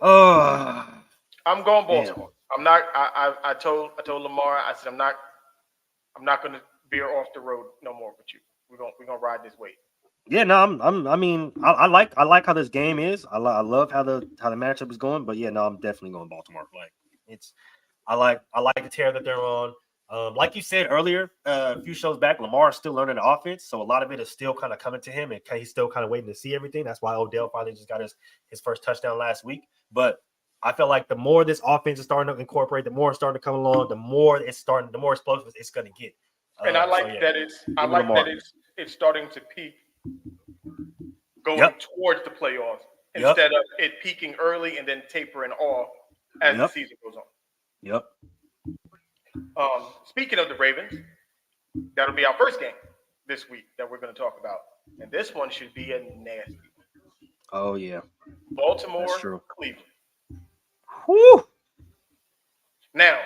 Oh. I'm going Baltimore. I'm not. I told Lamar. I said I'm not gonna veer off the road no more with you. We're gonna ride this wave. Yeah, no, I like how this game is. I love how the matchup is going. But yeah, no, I'm definitely going Baltimore. Like I like the tear that they're on. Like you said earlier, a few shows back, Lamar is still learning the offense, so a lot of it is still kind of coming to him, and he's still kind of waiting to see everything. That's why Odell finally just got his first touchdown last week. But I feel like the more this offense is starting to incorporate, the more it's starting to come along, the more explosive it's going to get. And I like that it's starting to peak going towards the playoffs instead of it peaking early and then tapering off as the season goes on. Yep. Speaking of the Ravens, that'll be our first game this week that we're going to talk about. And this one should be a nasty one. Oh, yeah. Baltimore, Cleveland. Whew. Now,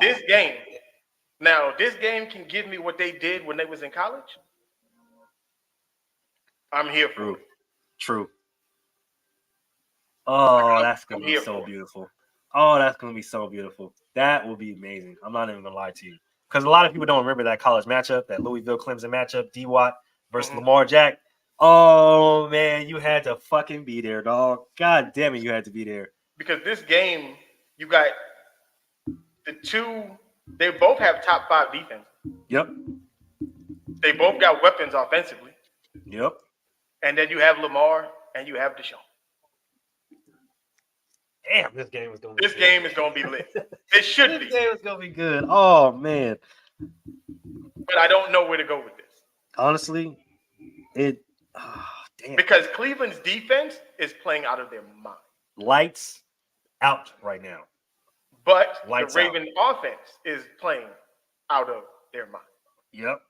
this game can give me what they did when they was in college. I'm here for it. True. Oh, that's going to be so beautiful. Oh, that's going to be so beautiful. That will be amazing. I'm not even going to lie to you. Because a lot of people don't remember that college matchup, that Louisville-Clemson matchup, D-Watt versus Lamar Jack. Oh, man, you had to fucking be there, dog. God damn it, you had to be there. Because this game, you got the two, they both have top 5 defense. Yep. They both got weapons offensively. Yep. And then you have Lamar and you have Deshaun. Damn, this game is going to be This game is going to be lit. It should be. This game is going to be good. Oh, man. But I don't know where to go with this. Honestly, damn. Because Cleveland's defense is playing out of their mind. Lights out right now. But Lights the Ravens offense is playing out of their mind. Yep.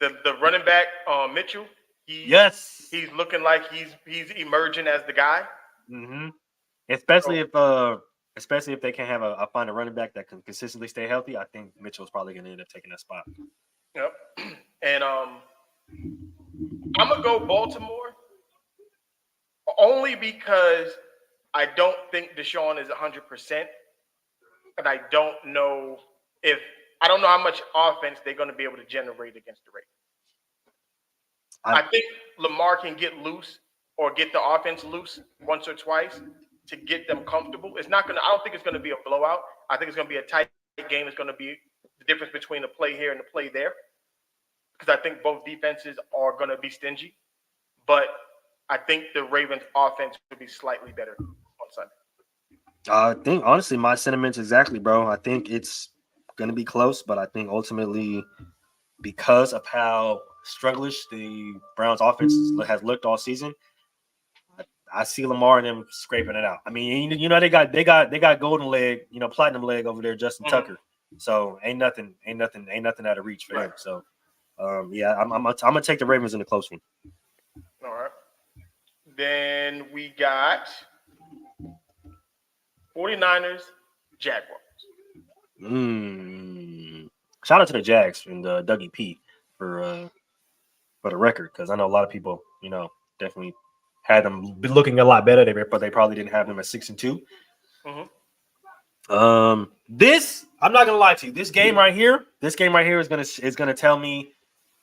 The running back, Mitchell, he's looking like he's emerging as the guy. Mm-hmm. Especially if they can have find a running back that can consistently stay healthy, I think Mitchell's probably going to end up taking that spot. Yep. And I'm gonna go Baltimore only because I don't think Deshaun is 100%, and I don't know how much offense they're going to be able to generate against the Ravens. I think Lamar can get loose or get the offense loose once or twice to get them comfortable. I don't think it's going to be a blowout. I think it's going to be a tight game. It's going to be the difference between the play here and the play there, because I think both defenses are going to be stingy. But I think the Ravens offense will be slightly better on Sunday. I think, honestly, my sentiments exactly, bro. I think it's going to be close, but I think ultimately, because of how strugglish the Browns offense has looked all season, I see Lamar and them scraping it out. I mean, they got golden leg, platinum leg over there, Justin Tucker. So ain't nothing out of reach for them. So yeah, I'm gonna take the Ravens in a close one. All right. Then we got 49ers, Jaguars. Shout out to the Jags and Dougie P for the record, because I know a lot of people, definitely had them looking a lot better, but they probably didn't have them at 6-2. This, I'm not gonna lie to you. This game right here is gonna tell me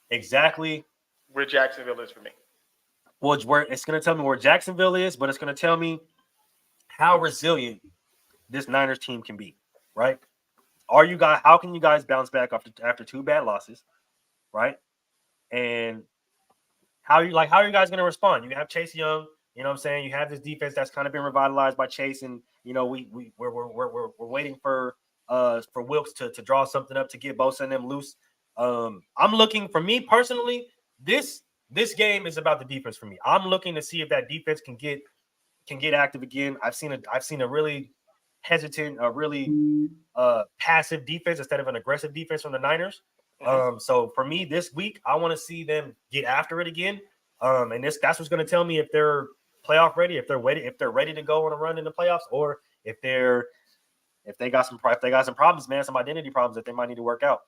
exactly where Jacksonville is for me. Where it's gonna tell me where Jacksonville is, but it's gonna tell me how resilient this Niners team can be. Right? How can you guys bounce back after 2 bad losses? Right? And how are you guys going to respond? You have Chase Young, you know what I'm saying? You have this defense that's kind of been revitalized by Chase, and we're waiting for Wilkes to draw something up to get Bosa and them loose. I'm looking, for me personally, this game is about the defense for me. I'm looking to see if that defense can get active again. I've seen a really hesitant, really passive defense instead of an aggressive defense from the Niners. So for me this week, I want to see them get after it again. And that's what's going to tell me if they're playoff ready, if they're ready to go on a run in the playoffs, or if they got some problems, man, some identity problems that they might need to work out.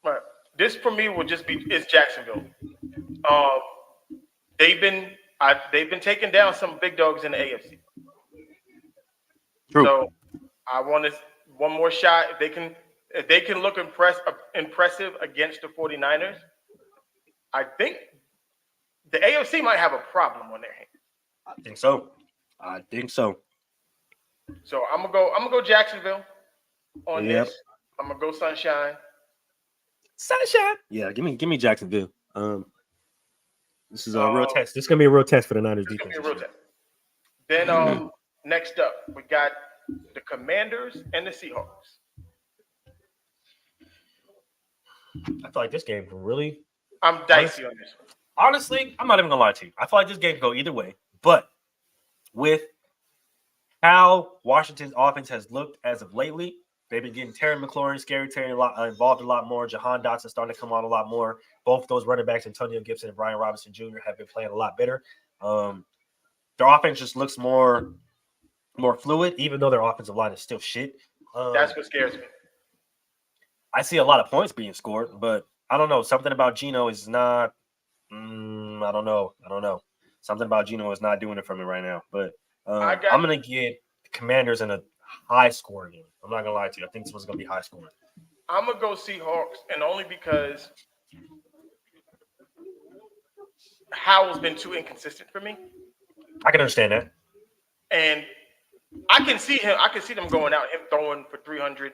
Right. This for me will just be is Jacksonville. They've been taking down some big dogs in the AFC. True. So I want one more shot. If they can look impressive against the 49ers, I think the AFC might have a problem on their hands. I think so. So I'm gonna go Jacksonville on this. I'm gonna go Sunshine. Yeah, give me Jacksonville. This is a real test. This is gonna be a real test for the Niners defense. Be a real test. Then next up we got the Commanders and the Seahawks. I feel like this game can really. I'm dicey on this one. Honestly, I'm not even gonna lie to you. I feel like this game can go either way. But with how Washington's offense has looked as of lately, they've been getting Terry McLaurin, Scary Terry involved a lot more. Jahan Dotson starting to come on a lot more. Both those running backs, Antonio Gibson and Brian Robinson Jr., have been playing a lot better. Their offense just looks more fluid, even though their offensive line is still shit. That's what scares me. I see a lot of points being scored, but I don't know. Something about Geno is not. I don't know. Something about Geno is not doing it for me right now. But I'm gonna get the Commanders in a high scoring game. I'm not gonna lie to you. I think this one's gonna be high scoring. I'm gonna go Seahawks, and only because Howell's been too inconsistent for me. I can understand that. And I can see them going out, him throwing for 300,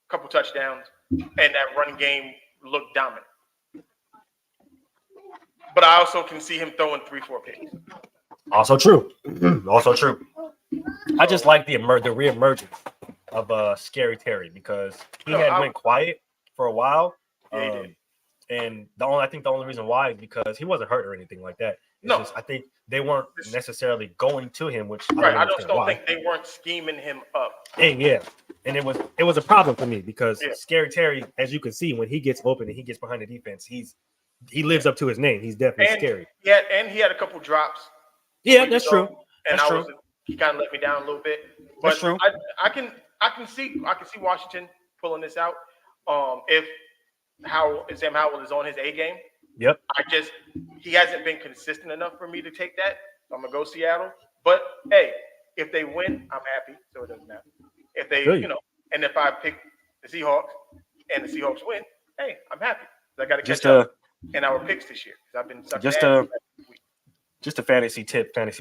couple touchdowns, and that running game looked dominant. But I also can see him throwing 3-4 picks. Also true. I just like the reemergence of Scary Terry because he went quiet for a while. And I think the only reason why is because he wasn't hurt or anything like that. I think they weren't necessarily going to him, which I just don't think they weren't scheming him up. And it was a problem for me because Scary Terry, as you can see, when he gets open and he gets behind the defense, he lives up to his name. He's definitely scary. Yeah, and he had a couple drops. Yeah, that's true. And he kind of let me down a little bit. But that's true. I can see Washington pulling this out. If Sam Howell is on his A game. Yep. He hasn't been consistent enough for me to take that. So I'm gonna go Seattle. But hey, if they win, I'm happy. So it doesn't matter. If they, and if I pick the Seahawks and the Seahawks win, hey, I'm happy. I got to catch up in our picks this year because I've been just a fantasy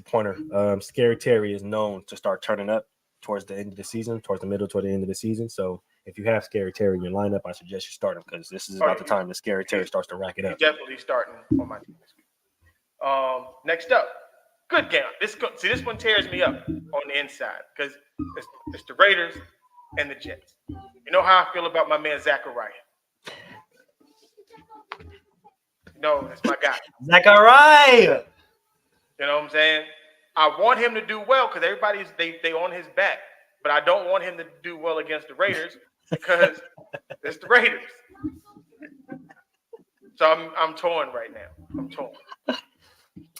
pointer. Scary Terry is known to start turning up towards the end of the season, toward the end of the season. So if you have Scary Terry in your lineup, I suggest you start him because this is about the time that Scary Terry starts to rack it up. Definitely starting on my team this week. Next up, good game. This one tears me up on the inside because it's the Raiders and the Jets. You know how I feel about my man Zachariah. No, that's my guy. Zachariah. You know what I'm saying? I want him to do well because everybody's they on his back, but I don't want him to do well against the Raiders because it's the Raiders. So I'm torn right now. I'm torn.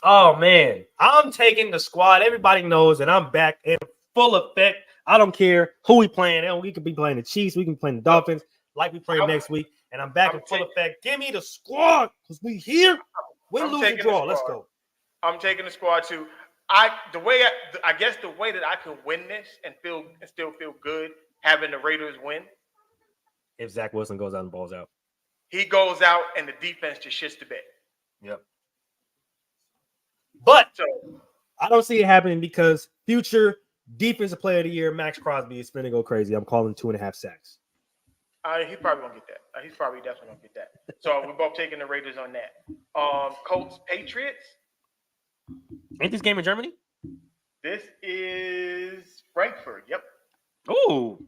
Oh man, I'm taking the squad. Everybody knows that I'm back in full effect. I don't care who we playing. We could be playing the Chiefs. We can play the Dolphins like we play next week. And I'm back in full effect. Give me the squad because we here. Win, lose, or draw. Let's go. I'm taking the squad too. The way that I can win this and still feel good having the Raiders win. If Zach Wilson goes out and balls out. He goes out and the defense just shits the bed. Yep. But I don't see it happening because future defensive player of the year, Max Crosby, is going to go crazy. I'm calling 2.5 sacks. He's probably going to get that. He's probably definitely going to get that. So we're both taking the Raiders on that. Colts, Patriots. Ain't this game in Germany? This is Frankfurt. Yep. Oh,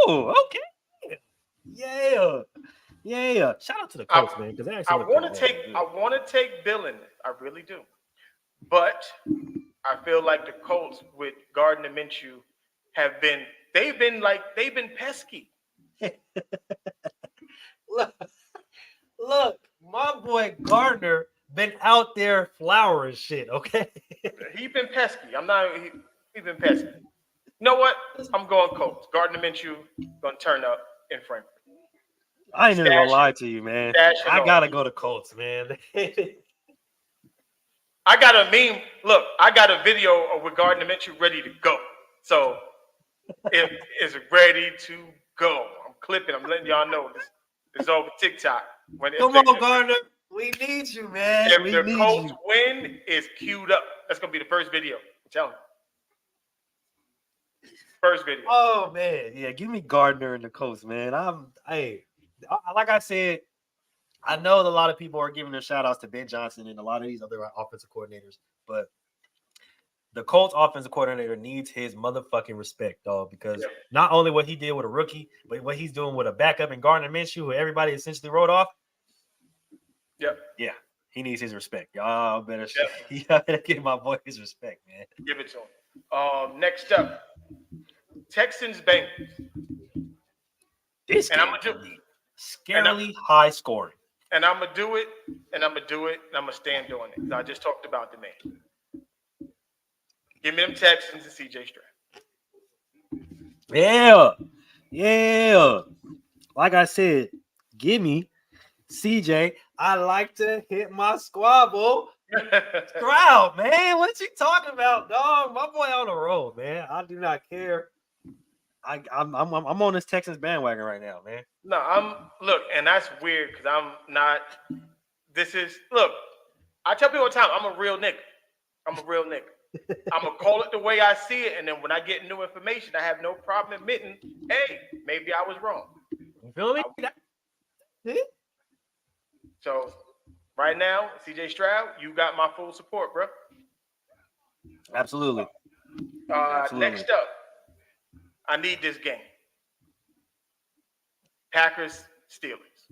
okay. Yeah. Shout out to the Colts, man. Because I want to take Bill in this. I really do. But I feel like the Colts with Gardner Minshew they've been pesky. Look, my boy Gardner been out there flowering shit, okay? He been pesky. He been pesky. You know what? I'm going Colts. Gardner Minshew gonna turn up in Frankfurt. I ain't even gonna lie to you, man. I gotta go to Colts, man. I got a meme. Look, I got a video with Gardner Minshew ready to go. So it is ready to go. I'm clipping. I'm letting y'all know this is over TikTok. Come on, Gardner. We need you, man. If the Colts win, it's queued up. That's gonna be the first video. I'm telling you. First video. Oh man, yeah. Give me Gardner and the Colts, man. Like I said, I know that a lot of people are giving their shout outs to Ben Johnson and a lot of these other offensive coordinators, but the Colts offensive coordinator needs his motherfucking respect, dog, because not only what he did with a rookie, but what he's doing with a backup in Gardner Minshew, who everybody essentially wrote off. Yep. Yeah, he needs his respect. Y'all better, y'all better give my boy his respect, man. Give it to him. Next up, Texans Bengals. This and I'm gonna do scarily high scoring. And I'm gonna do it, and I'm gonna stand doing it. I just talked about the man. Give me them Texans and CJ Stroud. Yeah. Like I said, give me CJ. I like to hit my squabble. Stroud, man. What you talking about, dog? My boy on the road, man. I do not care. I'm on this Texans bandwagon right now, man. No, and that's weird because I'm not. Look, I tell people all the time, I'm a real nigga. I'm gonna call it the way I see it, and then when I get new information, I have no problem admitting, hey, maybe I was wrong. You feel me? So, right now, CJ Stroud, you got my full support, bro. Absolutely. Next up, I need this game. Packers, Steelers.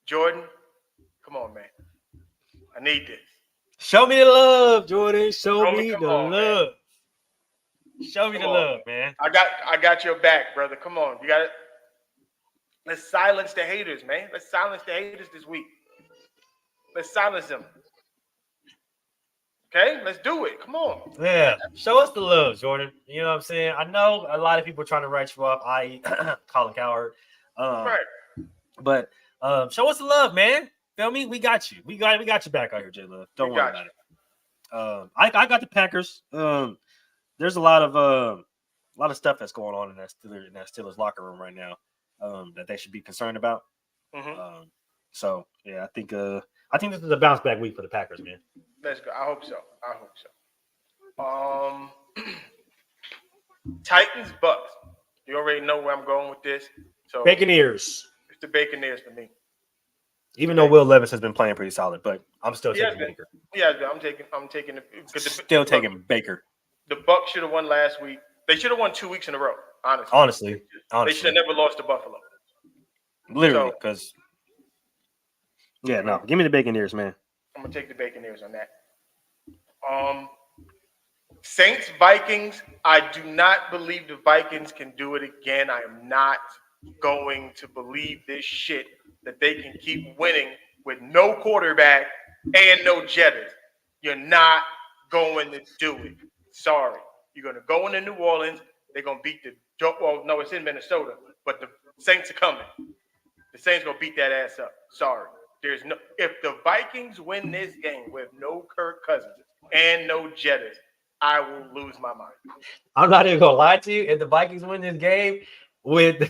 Jordan, come on, man. I need this. Show me the love, Jordan. Show me the love. Man. Show me the love, man. I got your back, brother. Come on. You got it. Let's silence the haters, man. Let's silence the haters this week. Let's silence them. Okay? Let's do it. Come on. Yeah. Show us the love, Jordan. You know what I'm saying? I know a lot of people are trying to write you off, i.e. Colin Cowherd. Right. But show us the love, man. Feel me? We got you. We got your back out here, J Love. Don't worry about it. I got the Packers. There's a lot of stuff that's going on in that Steelers locker room right now that they should be concerned about. Mm-hmm. So yeah, I think this is a bounce back week for the Packers, man. Let's go. I hope so. Titans Bucks. You already know where I'm going with this. So Bacon ears. It's the Bacon ears for me. Even though Will Levis has been playing pretty solid, but I'm still taking Baker. Yeah, I'm taking taking Baker. The Bucks should have won last week. They should have won 2 weeks in a row, honestly. They should have never lost to Buffalo. Literally, because give me the Bacon ears, man. I'm gonna take the Bacon ears on that. Saints Vikings. I do not believe the Vikings can do it again. I am not going to believe this shit that they can keep winning with no quarterback and no Jetters. You're not going to do it. Sorry. You're going to go into New Orleans. They're going to beat it's in Minnesota, but the Saints are coming. The Saints going to beat that ass up. Sorry. If the Vikings win this game with no Kirk Cousins and no Jetters, I will lose my mind. I'm not even going to lie to you. If the Vikings win this game with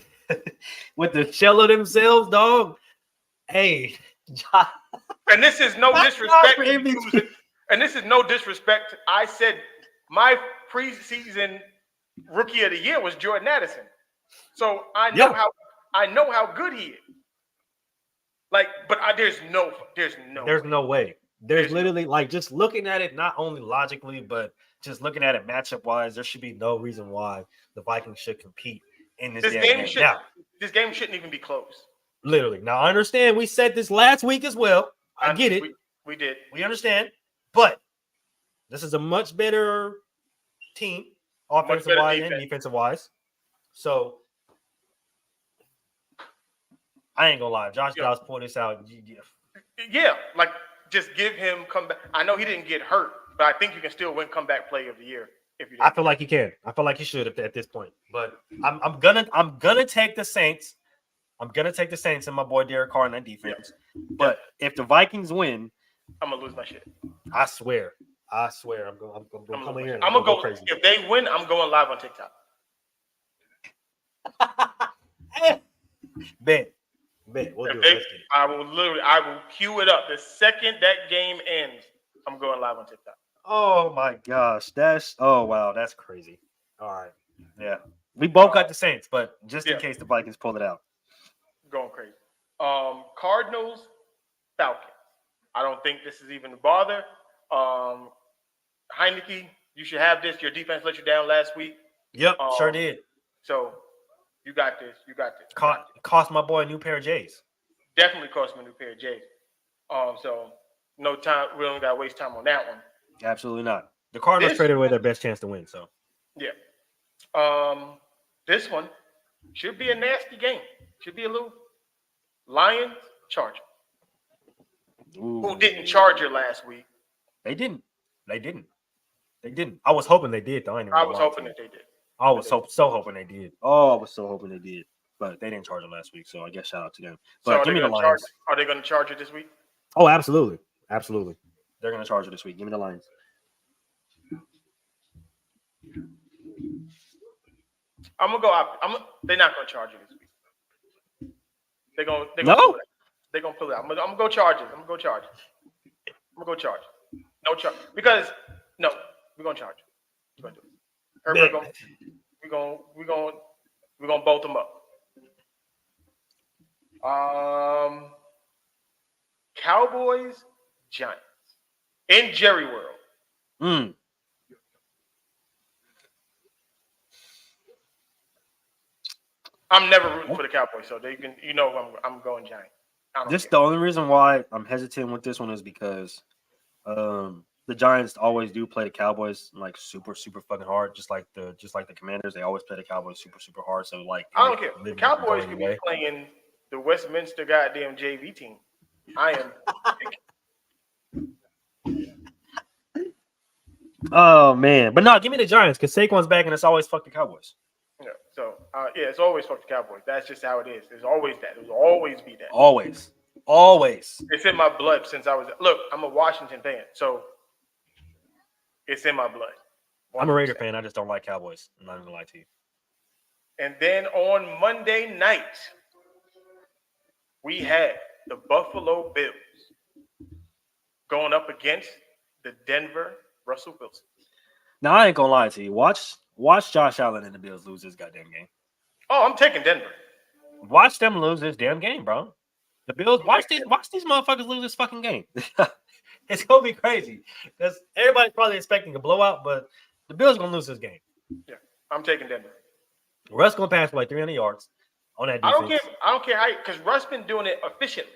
the shell of themselves, dog, hey. And this is no disrespect. And this is no disrespect. I said my preseason rookie of the year was Jordan Addison. So I know how good he is. There's no way. There's literally just looking at it, not only logically, but just looking at it matchup wise, there should be no reason why the Vikings should compete in this game. This game shouldn't even be close. Literally. Now I understand we said this last week as well. I get it. We did. We understand. But this is a much better team offensive better wise and defense. defensive wise. So I ain't gonna lie, Josh Dobbs pulled this out. Yeah, like just give him come back. I know he didn't get hurt, but I think you can still win comeback player of the year if you. I feel like he can. I feel like he should at this point. But I'm gonna take the Saints. I'm gonna take the Saints and my boy Derek Carr in that defense. But if the Vikings win, I'm gonna lose my shit. I swear, I'm gonna come in here. I'm gonna go crazy. If they win, I'm going live on TikTok. Bet. We'll do it. I will queue it up. The second that game ends, I'm going live on TikTok. Oh my gosh, that's crazy. All right, yeah, we both got the Saints, but just in case the Vikings pull it out, going crazy. Cardinals, Falcons. I don't think this is even a bother. Heineke, you should have this. Your defense let you down last week. Yep, sure did. So you got this. Cost my boy a new pair of J's. Definitely cost me a new pair of J's. So no time. We don't gotta waste time on that one. Absolutely not. The Cardinals traded away their best chance to win. So yeah. This one should be a nasty game. Should be a little Lions Charger. Who didn't Charger last week? They didn't. I was hoping they did, though. I was hoping that they did. I was so hoping they did. Oh, I was so hoping they did. But they didn't charge it last week, so I guess shout out to them. But give me the Lions. Are they going to charge it this week? Oh, absolutely. They're going to charge it this week. Give me the Lions. I'm gonna go up. They're not gonna charge you this week. They're gonna pull it out. I'm gonna go Chargers. I'm gonna go Chargers. No charge because we're gonna charge. We're gonna do it. Herbert, we're gonna bolt them up. Cowboys, Giants in Jerry World. I'm never rooting for the Cowboys, so they can. I'm going Giants. The only reason why I'm hesitant with this one is because the Giants always do play the Cowboys like super fucking hard, just like the Commanders. They always play the Cowboys super hard. So like, I don't care. The Cowboys could be playing the Westminster goddamn JV team. I am. Oh man, but no, give me the Giants because Saquon's back and it's always fuck the Cowboys. Yeah. So it's always fuck the Cowboys. That's just how it is. There's always that. There'll always be that. Always. It's in my blood since I was. Look, I'm a Washington fan, so it's in my blood. 100%. I'm a Raider fan. I just don't like Cowboys. I'm not even gonna lie to you. And then on Monday night, we had the Buffalo Bills going up against the Denver Russell Wilson. Now I ain't gonna lie to you. Watch Josh Allen and the Bills lose this goddamn game. Oh, I'm taking Denver. Watch them lose this damn game, bro. The Bills, watch these motherfuckers lose this fucking game. It's gonna be crazy because everybody's probably expecting a blowout, but the Bills are gonna lose this game. Yeah, I'm taking Denver. Russ gonna pass for like 300 yards on that defense. I don't care how, because Russ been doing it efficiently.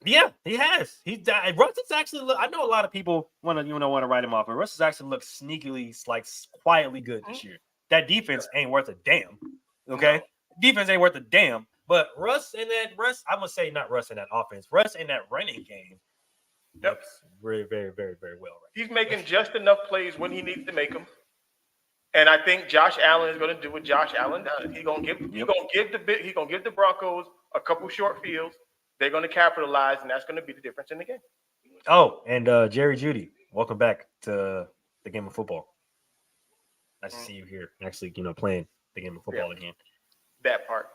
Yeah, he has. Russ is actually. I know a lot of people want to write him off, but Russ has actually looked sneakily, like quietly good this year. That defense ain't worth a damn. Okay, defense ain't worth a damn. But I'm gonna say not Russ in that offense. Russ in that running game. Looks very, very, very, very well. Right. He's making just enough plays when he needs to make them, and I think Josh Allen is going to do what Josh Allen does. He's gonna give the Broncos a couple short fields. They're going to capitalize, and that's going to be the difference in the game. Oh, and Jerry Jeudy, welcome back to the game of football. Nice to see you here, actually, playing the game of football again. That part.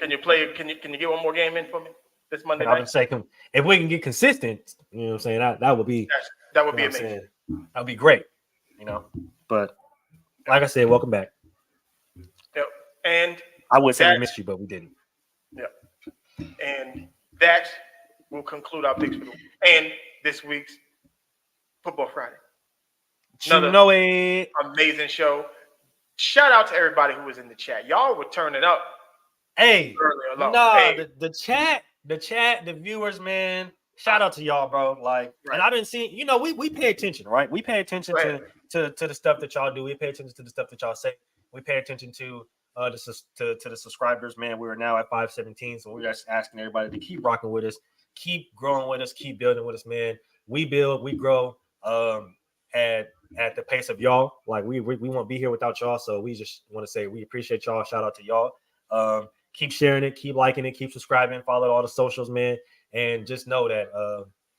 Can you play? Can you get one more game in for me this Monday night? I would say, if we can get consistent, you know what I'm saying, that would be amazing. That would be great, But like I said, welcome back. Yep. And I would say we missed you, but we didn't. Yep. And that will conclude our picks for the week and this week's Football Friday. Another amazing show. Shout out to everybody who was in the chat. Y'all were turning up. Hey, the chat, the viewers, man, shout out to y'all, bro. Like, Right. and I've been seeing, you know, we pay attention, right? We pay attention to the stuff that y'all do. We pay attention to the stuff that y'all say. We pay attention to the subscribers, man. We're now at 517, so we're just asking everybody to keep rocking with us, keep growing with us, keep building with us, man. We build, we grow at the pace of y'all. Like we won't be here without y'all, so we just want to say we appreciate y'all. Shout out to y'all. Keep sharing it, keep liking it, keep subscribing, follow all the socials, man, and just know that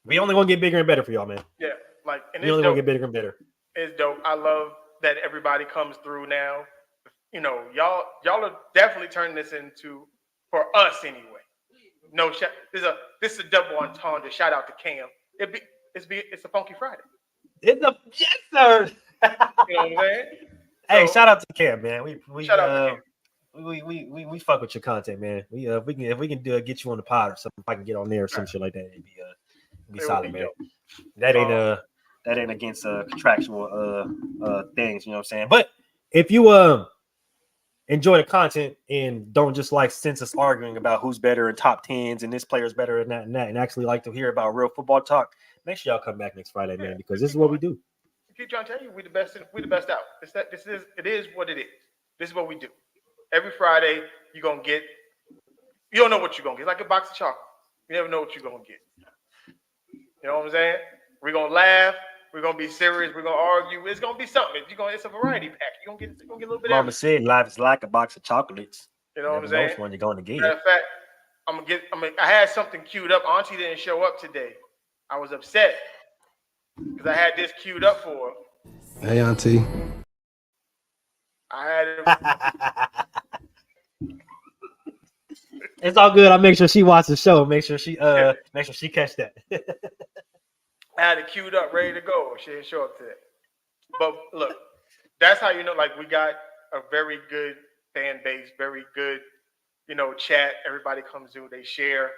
we only gonna get bigger and better for y'all, man. Yeah, like, and We it's only dope. gonna get bigger and better. It's dope. I love that everybody comes through now. You know, y'all are definitely turning this into, for us anyway. No, this is a double entendre. Shout out to Cam. It's a Funky Friday. Yes, sir. You know what I'm saying? Hey, So, shout out to Cam, man. We shout out to Cam. we fuck with your content, man. If we can get you on the pod or something, if I can get on there or some shit like that, it'd be solid, man. That ain't against contractual things, you know what I'm saying? But if you enjoy the content and don't just like sense us arguing about who's better in top tens and this player's better than that, and actually like to hear about real football talk, make sure y'all come back next Friday, man, because this is what we do. I keep trying to tell you, we the best out. It is what it is. This is what we do. Every Friday, you don't know what you're gonna get. It's like a box of chocolate. You never know what you're gonna get. You know what I'm saying? We're gonna laugh, we're gonna be serious, we're gonna argue. It's gonna be something. It's a variety pack. You're gonna get a little bit of Mama said life is like a box of chocolates. You know what I'm saying? When you're gonna get Matter it. of fact, I had something queued up. Auntie didn't show up today. I was upset because I had this queued up for her. Hey, Auntie. I had it. It's all good. I'll make sure she watches the show. Make sure she catch that. I had it queued up, ready to go. She didn't show up today. But look, that's how you know, like, we got a very good fan base, very good, chat. Everybody comes through, they share.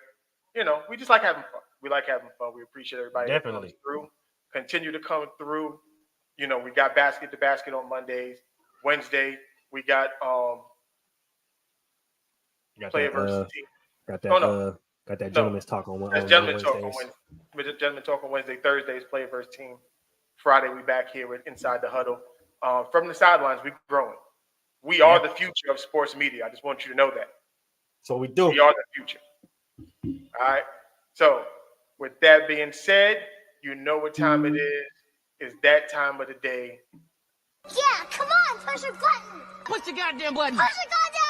We just like having fun. We like having fun. We appreciate everybody that comes through. Continue to come through. We got basket to basket on Mondays. Wednesday, we got player versus team. Got that gentleman's talk on Wednesday. That's gentleman's talk on Wednesday. Gentleman talk on Wednesday. Thursday is player versus team. Friday, we back here with Inside the Huddle. From the sidelines, we're growing. We are the future of sports media. I just want you to know that. So we do. We are the future. All right. So with that being said, you know what time it is. It's that time of the day. Yeah, come on, push your button. Push the goddamn button. Push the goddamn